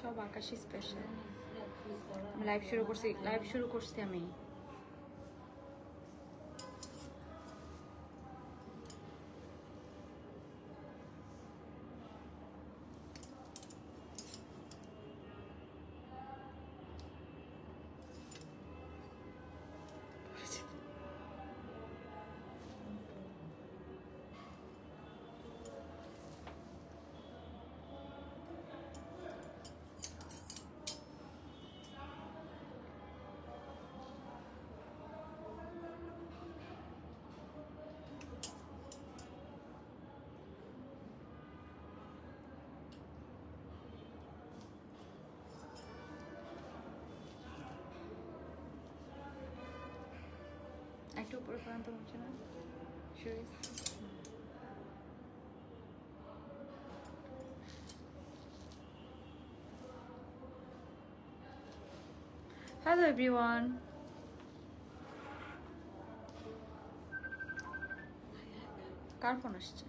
সব আকাশি স্পেশাল। আমি লাইভ শুরু করছি আমি। একটু উপরে পর্যন্ত হচ্ছে না। হ্যালো এভরিওয়ান, কার ফোন আসছে?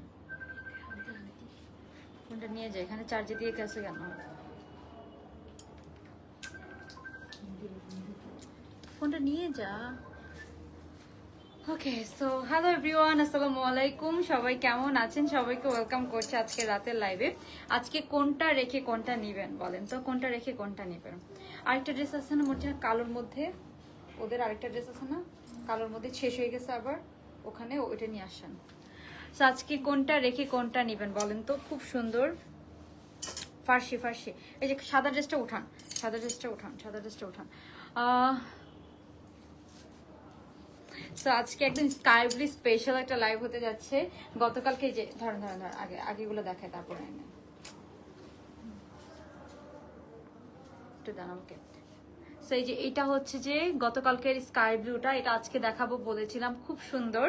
ফোনটা নিয়ে যাই, এখানে চার্জে দিয়ে গেছে কেন? ফোনটা নিয়ে যা। ওকে, সো হ্যালো এভরিওয়ান, আসসালামু আলাইকুম। সবাই কেমন আছেন? সবাইকে ওয়েলকাম করছি আজকে রাতের লাইভে। আজকে কোনটা রেখে কোনটা নিবেন বলেন তো, কোনটা রেখে কোনটা নিবেন? আরেকটা ড্রেস আছে না মনে কালোর মধ্যে, ওদের আরেকটা ড্রেস আছে না কালোর মধ্যে, শেষ হয়ে গেছে আবার, ওখানে ওইটা নিয়ে আসেন। সো আজকে কোনটা রেখে কোনটা নিবেন বলেন তো? খুব সুন্দর ফার্সি ফার্সি। এই যে সাদা ড্রেসটা উঠান, সাদা ড্রেসটা উঠান, সাদা ড্রেসটা উঠান। সো আজকে একদম স্কাই ব্লু স্পেশাল একটা লাইভ হতে যাচ্ছে। গতকালকে যে ধরেন ধরেন ধরেন আগে আগেগুলো দেখায় তারপরে একটু দাঁড়ান। ওকে, সো এই যে এটা হচ্ছে যে গতকালকের স্কাই ব্লুটা, এটা আজকে দেখাবো বলেছিলাম, খুব সুন্দর।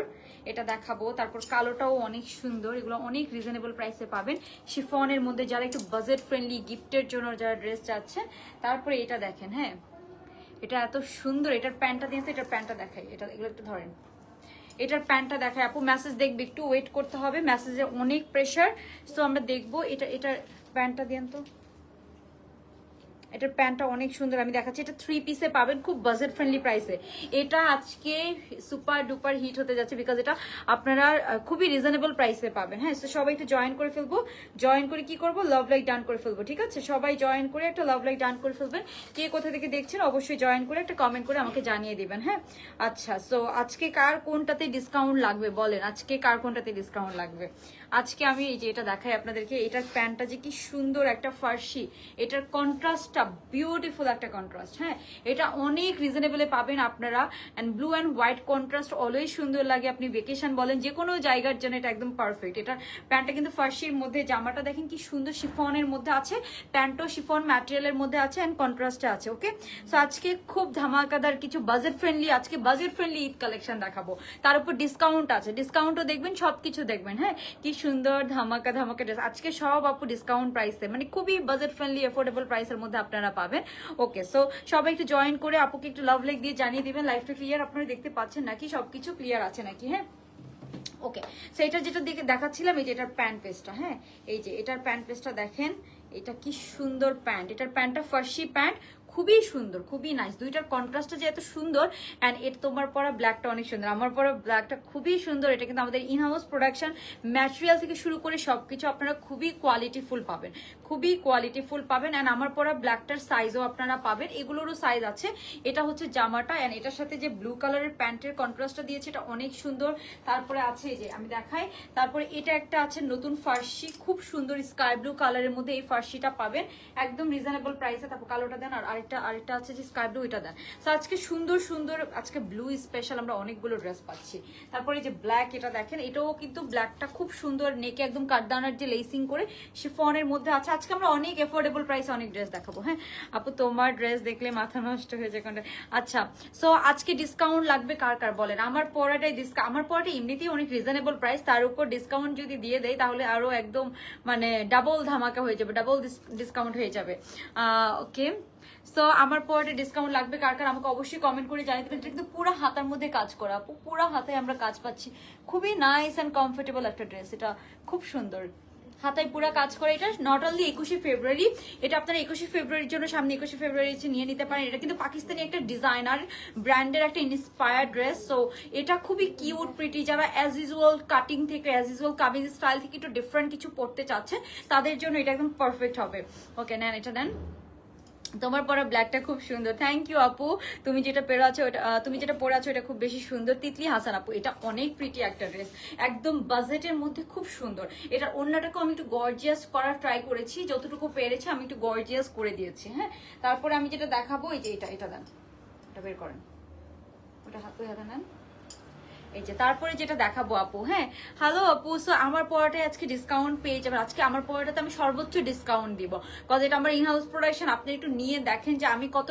এটা দেখাবো। তারপর কালোটাও অনেক সুন্দর। এগুলো অনেক রিজনেবল প্রাইসে পাবেন, শিফনের মধ্যে, যারা একটু বাজেট ফ্রেন্ডলি গিফটের জন্য যারা ড্রেস চাচ্ছেন। তারপরে এটা দেখেন, হ্যাঁ এটা এত সুন্দর। এটার প্যান্টটা দিয়ে তো, এটার প্যান্টটা দেখাই, এটা এগুলো একটু ধরেন, এটার প্যান্টটা দেখায়। আপু মেসেজ দেখবে, একটু ওয়েট করতে হবে, মেসেজে অনেক প্রেশার। সো আমরা দেখবো। এটার প্যান্টটা দেন তো, এটার প্যান্টটা অনেক সুন্দর, আমি দেখাচ্ছি। এটা 3 পিসে পাবেন, খুব বাজেট ফ্রেন্ডলি প্রাইসে। এটা আজকে সুপার ডুপার হিট হতে যাচ্ছে, বিকজ এটা আপনারা খুবই রিজনেবল প্রাইসে পাবেন। হ্যাঁ, তো সবাই একটু জয়েন করে ফেলবো। জয়েন করে কি করবো, লাভ লাইক ডান করে ফেলবো, ঠিক আছে? সবাই জয়েন করে একটা লাভ লাইক ডান করে ফেলবেন। কে কোথা থেকে দেখছেন অবশ্যই জয়েন করে একটা কমেন্ট করে আমাকে জানিয়ে দিবেন। হ্যাঁ, আচ্ছা, সো আজকে কার কোনটাতে ডিসকাউন্ট লাগবে বলেন? আজকে কার কোনটাতে ডিসকাউন্ট লাগবে? আজকে আমি এই যে এটা দেখাই আপনাদেরকে। এটার প্যান্টটা যে কি সুন্দর একটা ফার্সি, এটার কন্ট্রাস্টটা বিউটিফুল একটা কন্ট্রাস্ট। হ্যাঁ, এটা অনেক রিজনেবলে পাবেন আপনারা। And blue and white contrast always সুন্দর লাগে। আপনি ভেকেশন বলেন, যে কোনো জায়গার জন্য এটা একদম পারফেক্ট। এটার প্যান্টটা কিন্তু ফার্সির মধ্যে, জামাটা দেখেন কি সুন্দর শিফনের মধ্যে আছে, প্যান্টও শিফন ম্যাটেরিয়ালের মধ্যে আছে অ্যান্ড কন্ট্রাস্টে আছে। ওকে, সো আজকে খুব ধামাকাদার কিছু বাজেট ফ্রেন্ডলি, আজকে বাজেট ফ্রেন্ডলি ঈদ কালেকশন দেখাবো। তার উপর ডিসকাউন্ট আছে, ডিসকাউন্টও দেখবেন, সবকিছু দেখবেন। হ্যাঁ, কি সুন্দর ধামাকা ধামাকা ড্রেস আজকে সব আপু ডিসকাউন্ট প্রাইসে, মানে খুবই বাজেট ফ্রেন্ডলি এফোর্ডেবল প্রাইসের মধ্যে আপনারা পাবেন। ওকে, সো সবাই একটু জয়েন করে আপুকে একটু লাভ লাইক দিয়ে জানিয়ে দিবেন লাইভটা ক্লিয়ার আপনারা দেখতে পাচ্ছেন নাকি, সবকিছু ক্লিয়ার আছে নাকি। হ্যাঁ, ওকে, সো এটা যেটা দিকে দেখাচ্ছিলাম, এই যে এটার প্যান্ট পেজটা, হ্যাঁ এই যে এটার প্যান্ট পেজটা দেখেন, এটা কি সুন্দর প্যান্ট। এটার প্যান্টটা ফার্সি প্যান্ট, খুবই সুন্দর, খুবই নাইস। দুইটার কন্ট্রাস্টটা যে এত সুন্দর। অ্যান্ড এটা তোমার পরা ব্ল্যাকটা অনেক সুন্দর, আমার পরা ব্ল্যাকটা খুবই সুন্দর। এটা কিন্তু আমাদের ইনহাউস প্রোডাকশন, ম্যাটেরিয়াল থেকে শুরু করে সবকিছু আপনারা খুবই কোয়ালিটিফুল পাবেন, খুবই কোয়ালিটিফুল পাবেন। অ্যান্ড আমার পরা ব্ল্যাকটার সাইজও আপনারা পাবেন, এগুলোরও সাইজ আছে। এটা হচ্ছে জামাটা, অ্যান্ড এটার সাথে যে ব্লু কালারের প্যান্টের কন্ট্রাস্টটা দিয়েছে, এটা অনেক সুন্দর। তারপরে আছে এই যে আমি দেখাই, তারপরে এটা একটা আছে নতুন ফার্সি, খুব সুন্দর স্কাই ব্লু কালারের মধ্যে এই ফার্সিটা পাবেন একদম রিজনেবল প্রাইসে। তারপর কালোটা দেন, আর আরেকটা আছে যে স্কাই ব্লু, এটা দেন। তো আজকে সুন্দর সুন্দর, আজকে ব্লু স্পেশাল আমরা অনেকগুলো ড্রেস পাচ্ছি। তারপরে যে ব্ল্যাক, এটা দেখেন, এটাও কিন্তু ব্ল্যাকটা খুব সুন্দর, নেকে একদম কাটদানার যে লেসিং করে শিফনের মধ্যে আছে। আজকে আমরা অনেক এফোর্ডেবল প্রাইসে অনেক ড্রেস দেখাবো। হ্যাঁ আপু, তোমার ড্রেস দেখলে মাথা নষ্ট হয়ে যায় কোনটা। আচ্ছা, সো আজকে ডিসকাউন্ট লাগবে কার কার বলেন? আমার পরাটাই আমার পরাটা এমনিতেই অনেক রিজনেবল প্রাইস, তার উপর ডিসকাউন্ট যদি দিয়ে দেয় তাহলে আরো একদম মানে ডাবল ধামাকা হয়ে যাবে, ডাবল ডিসকাউন্ট হয়ে যাবে। ওকে, সো আমার পরে ডিসকাউন্ট লাগবে কার কার আমাকে অবশ্যই কমেন্ট করে জানিয়ে দেবেন। এটা কিন্তু পুরো হাতার মধ্যে কাজ করা আপু, পুরো হাতে আমরা কাজ পাচ্ছি। খুবই নাইস অ্যান্ড কমফোর্টেবল একটা ড্রেস, এটা খুব সুন্দর। হাতায় পুরা কাজ করে। এটা নট অনলি 21শে ফেব্রুয়ারি, এটা আপনারা 21শে ফেব্রুয়ারির জন্য, সামনে 21শে ফেব্রুয়ারি নিয়ে নিতে পারেন। এটা কিন্তু পাকিস্তানি একটা ডিজাইনার ব্র্যান্ডের একটা ইন্সপায়ার্ড ড্রেস। সো এটা খুবই কিউট প্রিটি, যারা অ্যাজ ইউজুয়াল কাটিং থেকে, অ্যাজ ইউজুয়াল কামিজ স্টাইল থেকে একটু ডিফারেন্ট কিছু পড়তে চাচ্ছেন, তাদের জন্য এটা একদম পারফেক্ট হবে। ওকে, নেন এটা নেন। তোমার পরা ব্ল্যাকটা খুব সুন্দর, থ্যাংক ইউ আপু। তুমি যেটা পরে আছো ওটা, তুমি যেটা পরে আছো এটা খুব বেশি সুন্দর। তিতলি হাসান আপু, এটা অনেক প্রিটি একটা ড্রেস, একদম বাজেটের মধ্যে খুব সুন্দর। এটা অন্যটাকে আমি একটু গর্জিয়াস করার ট্রাই করেছি, যতটুকু পেরেছি আমি একটু গর্জিয়াস করে দিয়েছি। হ্যাঁ, তারপরে আমি যেটা দেখাবো এই যে এটা দেন, এটা বের করেন, ওটা হাতে নেন। এই যে তারপরে যেটা দেখাবো আপু, হ্যাঁ হ্যালো আপু। সো আমার পড়াটায় আজকে ডিসকাউন্ট পেয়ে যাবেন। আজকে আমার পড়াটাতে আমি সর্বোচ্চ ডিসকাউন্ট দিব, কজ এটা আমার ইনহাউস প্রোডাকশন। আপনি একটু নিয়ে দেখেন যে আমি কত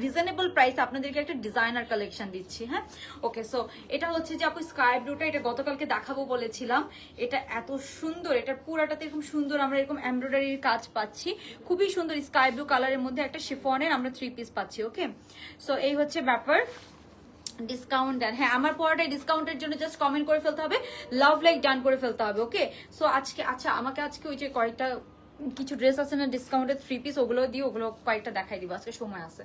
রিজনেবল প্রাইস আপনাদেরকে একটা ডিজাইনার কালেকশন দিচ্ছি। হ্যাঁ, ওকে। সো এটা হচ্ছে যে আপু স্কাই ব্লুটা, এটা গতকালকে দেখাবো বলেছিলাম। এটা এত সুন্দর, এটা পুরাটাতে এরকম সুন্দর আমরা এরকম এমব্রয়ডারির কাজ পাচ্ছি, খুবই সুন্দর স্কাই ব্লু কালারের মধ্যে একটা শিফনের আমরা 3 পিস পাচ্ছি। ওকে, সো এই হচ্ছে ব্যাপার। ডিসকাউন্ট দেন, হ্যাঁ আমার পড়াটাই ডিসকাউন্টের জন্য জাস্ট কমেন্ট করে ফেলতে হবে, লাভ লাইক ডান করে ফেলতে হবে। ওকে, সো আজকে আচ্ছা আমাকে আজকে ওই যে কয়েকটা কিছু ড্রেস আছে না ডিসকাউন্টের 3 পিস, ওগুলো দিয়ে ওগুলো কয়েকটা দেখাই দিব, আজকে সময় আছে।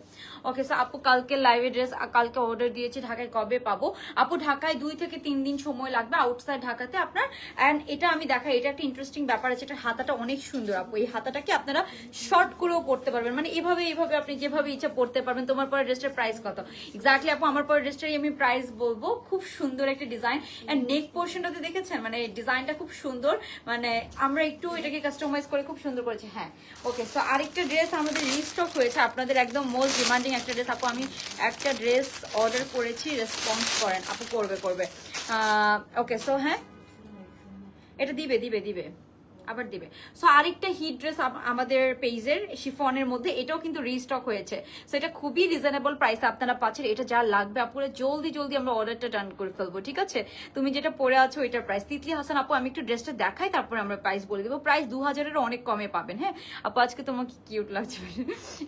ওকে, সো আপু কালকে লাইভে ড্রেস কালকে অর্ডার দিয়েছি, ঢাকায় কবে পাবো? আপু ঢাকায় 2 থেকে 3 দিন সময় লাগবে, আউটসাইড ঢাকাতে আপনার। অ্যান্ড এটা আমি দেখাই, এটা একটা ইন্টারেস্টিং ব্যাপার আছে, এটা হাতাটা অনেক সুন্দর আপু। এই হাতাটাকে আপনারা শর্ট করেও পড়তে পারবেন, মানে এভাবে আপনি যেভাবে ইচ্ছা পড়তে পারবেন। তোমার পরে ড্রেসটার প্রাইস কত? এক্স্যাক্টলি আপু আমার পরে ড্রেসটারই আমি প্রাইস বলবো। খুব সুন্দর একটা ডিজাইন, অ্যান্ড নেক পোর্শনটাতে দেখেছেন, মানে ডিজাইনটা খুব সুন্দর, মানে আমরা একটু এটাকে কাস্টমাইজ করে খুব সুন্দর করেছি। হ্যাঁ, ওকে। সো আরেকটা ড্রেস আমাদের রিস্টক হয়েছে, আপনাদের একদম মোস্ট ডিমান্ডিং একটা ড্রেস। আপু আমি একটা ড্রেস অর্ডার করেছি, রেসপন্স করেন আপু। করবে ওকে। সো হ্যাঁ, এটা দিবে আবার দিবে। সো আরেকটা হিট ড্রেস আমাদের পেজের শিফনের মধ্যে, এটাও কিন্তু রিস্টক হয়েছে। সো এটা খুবই রিজনেবল প্রাইস আপনারা পাচ্ছেন। এটা যা লাগবে আপুরে জলদি আমরা অর্ডারটা ডান করে ফেলবো, ঠিক আছে? তুমি যেটা পরে আছো এটার প্রাইস। তিতলি হাসান আপু আমি একটু ড্রেসটা দেখাই, তারপরে আমরা প্রাইস বলে দেবো। প্রাইস 2000-এর অনেক কমে পাবেন। হ্যাঁ আপু, আজকে তোমাকে কিউট লাগছে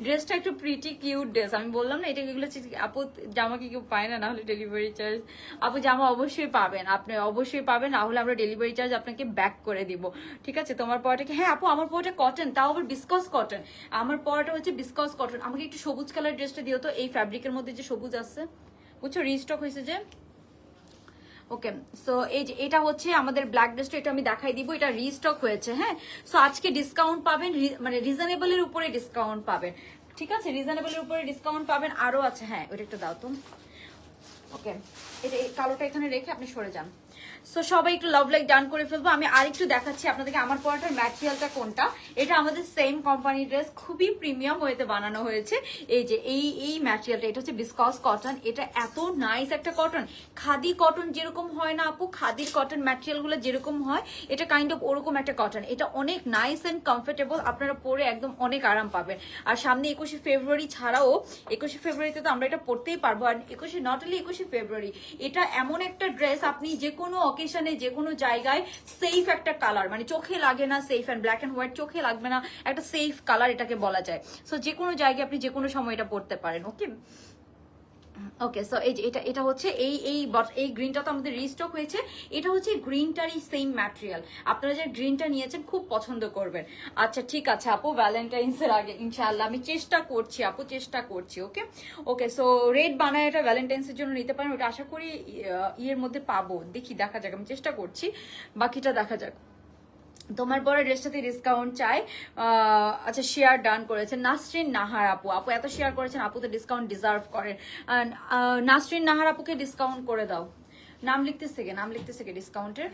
ড্রেসটা, একটু প্রিটি কিউট ড্রেস। আমি বললাম না এটা এগুলো আপু, জামা কি কেউ পায় না, না হলে ডেলিভারি চার্জ। আপু জামা অবশ্যই পাবেন, আপনি অবশ্যই পাবেন, না হলে আমরা ডেলিভারি চার্জ আপনাকে ব্যাক করে দিব, ঠিক আছে? তোমার পরাটাকে, হ্যাঁ আপু আমার পরাটা কটন, তাও আবার বিসকস কটন। আমার পরাটা হচ্ছে বিসকস কটন। আমাকে একটু সবুজ কালার ড্রেসটা দিও তো, এই ফ্যাব্রিকের মধ্যে যে সবুজ আছে, বুঝছো রিস্টক হয়েছে যে। ওকে, সো এই যে এটা হচ্ছে আমাদের ব্ল্যাক ড্রেসটা, এটা আমি দেখাই দিব, এটা রিস্টক হয়েছে। হ্যাঁ, সো আজকে ডিসকাউন্ট পাবেন, মানে রিজনেবলের উপরে ডিসকাউন্ট পাবেন, ঠিক আছে? রিজনেবলের উপরে ডিসকাউন্ট পাবেন। আরো আছে, হ্যাঁ ওটা একটু দাও তো। ওকে, এটা কালোটা এখানে রেখে আপনি সরে যান। সো সবাই একটু লাভ লাইক ডান করে ফেলবো। আমি আরেকটু দেখাচ্ছি আপনাদেরকে আমার পরাটার ম্যাটেরিয়ালটা কোনটা। এটা আমাদের সেম কোম্পানি ড্রেস, খুবই প্রিমিয়াম ওয়েতে বানানো হয়েছে। এই যে এই ম্যাটেরিয়ালটা, এটা হচ্ছে বিসকস কটন। এটা এত নাইস একটা কটন, খাদি কটন যেরকম হয় না আপু, খাদির কটন ম্যাটেরিয়ালগুলো যেরকম হয়, এটা কাইন্ড অফ ওরকম একটা কটন। এটা অনেক নাইস অ্যান্ড কমফোর্টেবল, আপনারা পরে একদম অনেক আরাম পাবেন। আর সামনে 21শে ফেব্রুয়ারি ছাড়াও, 21শে ফেব্রুয়ারিতে তো আমরা এটা পড়তেই পারবো। আর 21শে নট অনলি 21শে ফেব্রুয়ারি, এটা এমন একটা ড্রেস আপনি যে কোনো অকেশনে যে কোনো জায়গায় সেফ একটা কালার, মানে চোখে লাগে না, safe and black and white চোখে লাগবে না, একটা সেফ কালার এটাকে বলা যায়। সো যে কোনো জায়গায় আপনি যে কোনো সময় এটা পড়তে পারেন। ওকে, ওকে। সো এই যে এটা হচ্ছে এই গ্রিনটা তো আমাদের রিস্টক হয়েছে। এটা হচ্ছে গ্রিনটারই সেম ম্যাটেরিয়াল, আপনারা যে গ্রিনটা নিয়েছেন খুব পছন্দ করবেন। আচ্ছা ঠিক আছে আপু, ভ্যালেন্টাইন্স এর আগে ইনশাআল্লাহ আমি চেষ্টা করছি আপু, চেষ্টা করছি। ওকে ওকে। সো রেড বানায় এটা ভ্যালেন্টাইন্স এর জন্য নিতে পারেন, ওটা আশা করি ইয়ের মধ্যে পাবো, দেখি দেখা যাক, আমি চেষ্টা করছি, বাকিটা দেখা যাক। তোমার পরে ড্রেসটাতে ডিসকাউন্ট চাই। আচ্ছা শেয়ার ডান করেছেন নাসরিন নাহার আপু। আপু এত শেয়ার করেছেন, আপু তো ডিসকাউন্ট ডিজার্ভ করেন। নাসরিন নাহার আপুকে ডিসকাউন্ট করে দাও। নাম লিখতেছে গে ডিসকাউন্টের।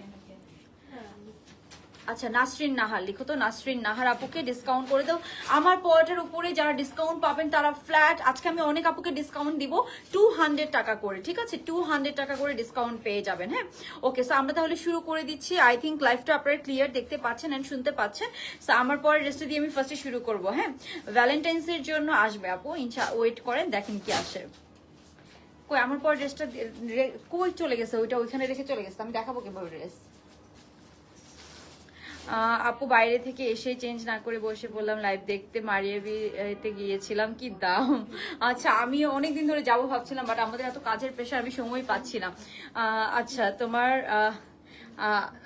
আচ্ছা নাসরিন নাহার লিখো তো, নাসরিন নাহার আপুকে ডিসকাউন্ট করে দাও। আমার পরের উপরে যারা ডিসকাউন্ট পাবেন তারা ফ্ল্যাট, আজকে আমি অনেক আপুকে ডিসকাউন্ট দিব 200 টাকা করে, ঠিক আছে? 200 টাকা করে ডিসকাউন্ট পেয়ে যাবেন। হ্যাঁ, ওকে। সো আমরা তাহলে শুরু করে দিচ্ছি। আই থিঙ্ক লাইভটা আপনারা ক্লিয়ার দেখতে পাচ্ছেন এন্ড শুনতে পাচ্ছেন। সো আমার পরের ড্রেসটা দিয়ে আমি ফার্স্টে শুরু করবো। হ্যাঁ, ভ্যালেন্টাইন্স এর জন্য আসবে আপু, ওয়েট করেন, দেখেন কি আসে। কই আমার পরের ড্রেসটা কই চলে গেছে? ওইটা ওইখানে রেখে চলে গেছে, আমি দেখাবো কিভাবে ড্রেস। আপু বাইরে থেকে এসে চেঞ্জ না করে বসে বললাম লাইভ দেখতে, মারিয়াবিতে গিয়েছিলাম, কি দাম। আচ্ছা আমি অনেকদিন ধরে যাবো ভাবছিলাম, বাট আমাদের এত কাজের প্রেশার আমি সময় পাচ্ছি না। আচ্ছা তোমার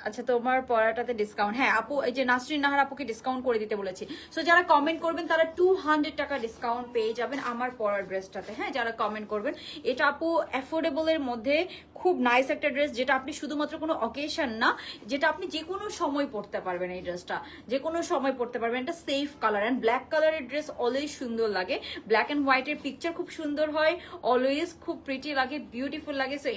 আচ্ছা তোমার পড়াটাতে ডিসকাউন্ট, হ্যাঁ আপু এই যে নাসরিন নাহার আপুকে ডিসকাউন্ট করে দিতে বলেছি। সো যারা কমেন্ট করবেন তারা 200 টাকা ডিসকাউন্ট পেয়ে যাবেন আমার পরার ড্রেসটাতে। হ্যাঁ যারা কমেন্ট করবেন, এটা আপু অ্যাফোর্ডেবলের মধ্যে খুব নাইস একটা ড্রেস, যেটা আপনি শুধুমাত্র কোনো অকেশন না, যেটা আপনি যে কোনো সময় পরতে পারবেন। এই ড্রেসটা যে কোনো সময় পরতে পারবেন। এটা সেফ কালার অ্যান্ড ব্ল্যাক কালারের ড্রেস অলওয়েজ সুন্দর লাগে। ব্ল্যাক অ্যান্ড হোয়াইটের পিকচার খুব সুন্দর হয়, অলওয়েজ খুব প্রিটি লাগে, বিউটিফুল লাগে। সো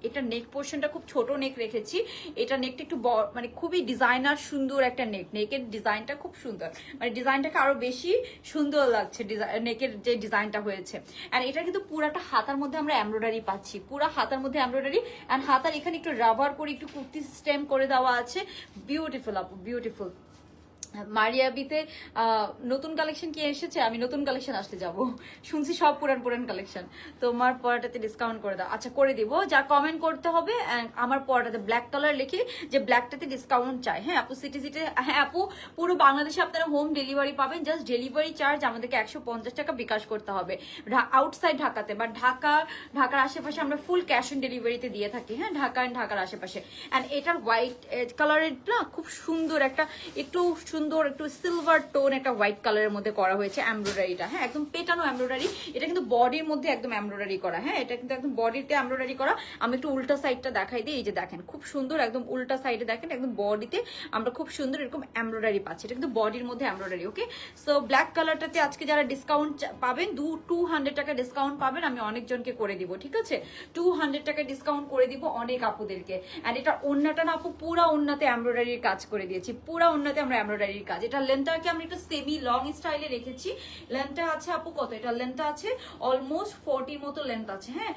এটা নেক পোর্শনটা খুব ছোট নেক রেখেছি। এটা নেকটা একটু মানে খুবই ডিজাইনার সুন্দর একটা নেক, নেকের ডিজাইনটা খুব সুন্দর, মানে ডিজাইনটাকে আরো বেশি সুন্দর লাগছে নেকের যে ডিজাইনটা হয়েছে। অ্যান্ড এটা কিন্তু পুরাটা হাতার মধ্যে আমরা এমব্রয়ডারি পাচ্ছি, পুরা হাতার মধ্যে এমব্রয়ডারি অ্যান্ড হাতার এখানে একটু রাবার করে একটু কুর্তি স্টেম করে দেওয়া আছে। বিউটিফুল আপু বিউটিফুল। মারিয়াবিতে নতুন কালেকশন কি এসেছে? আমি নতুন কালেকশন আসতে যাব, শুনছি সব পুরান পুরান কালেকশন। তোমার পরাটাতে ডিসকাউন্ট করে দাও। আচ্ছা করে দিব, যা কমেন্ট করতে হবে আমার পরাটাতে ব্ল্যাক কালার লিখে যে ব্ল্যাকটাতে ডিসকাউন্ট চাই। হ্যাঁ আপু সিটি সিটি, হ্যাঁ আপু পুরো বাংলাদেশে আপনারা হোম ডেলিভারি পাবেন। জাস্ট ডেলিভারি চার্জ আমাদেরকে 150 টাকা বিকাশ করতে হবে আউটসাইড ঢাকাতে, বাট ঢাকার আশেপাশে আমরা ফুল ক্যাশ অন ডেলিভারিতে দিয়ে থাকি। হ্যাঁ ঢাকার আশেপাশে। অ্যান্ড এটার হোয়াইট কালারের না খুব সুন্দর একটা একটু একটু সিলভার টোন একটা হোয়াইট কালারের মধ্যে করা হয়েছে এমব্রয়ডারিটা। হ্যাঁ একদম পেটানো এমব্রয়ডারি, এটা কিন্তু বডির মধ্যে একদম এমব্রয়ডারি করা। হ্যাঁ এটা কিন্তু একদম বডিতে এমব্রয়ডারি করা। আমি একটু উল্টা সাইডটা দেখাই দিই, এই যে দেখেন খুব সুন্দর একদম উল্টা সাইডে দেখেন একদম বডিতে আমরা খুব সুন্দর এরকম এমব্রয়ডারি পাচ্ছি। এটা কিন্তু বডির মধ্যে এমব্রয়ডারি। ওকে সো ব্ল্যাক কালারটাতে আজকে যারা ডিসকাউন্ট পাবেন 200 টাকা ডিসকাউন্ট পাবেন, আমি অনেকজনকে করে দিব। ঠিক আছে 200 টাকা ডিসকাউন্ট করে দিব অনেক আপুদেরকে। এন্ড এটা ওন্নাটা না আপু পুরা ওন্নাতে এমব্রয়ডারির কাজ করে দিয়েছি, পুরা ওন্নাতে আমরা এমব্রয়ডারি কাজ। এটা লেন্থটাকে আমি একটু সেমি লং স্টাইলে রেখেছি। লেন্থটা আছে আপু কত? এটা লেন্থটা আছে অলমোস্ট 40 মতো লেন্থ আছে। হ্যাঁ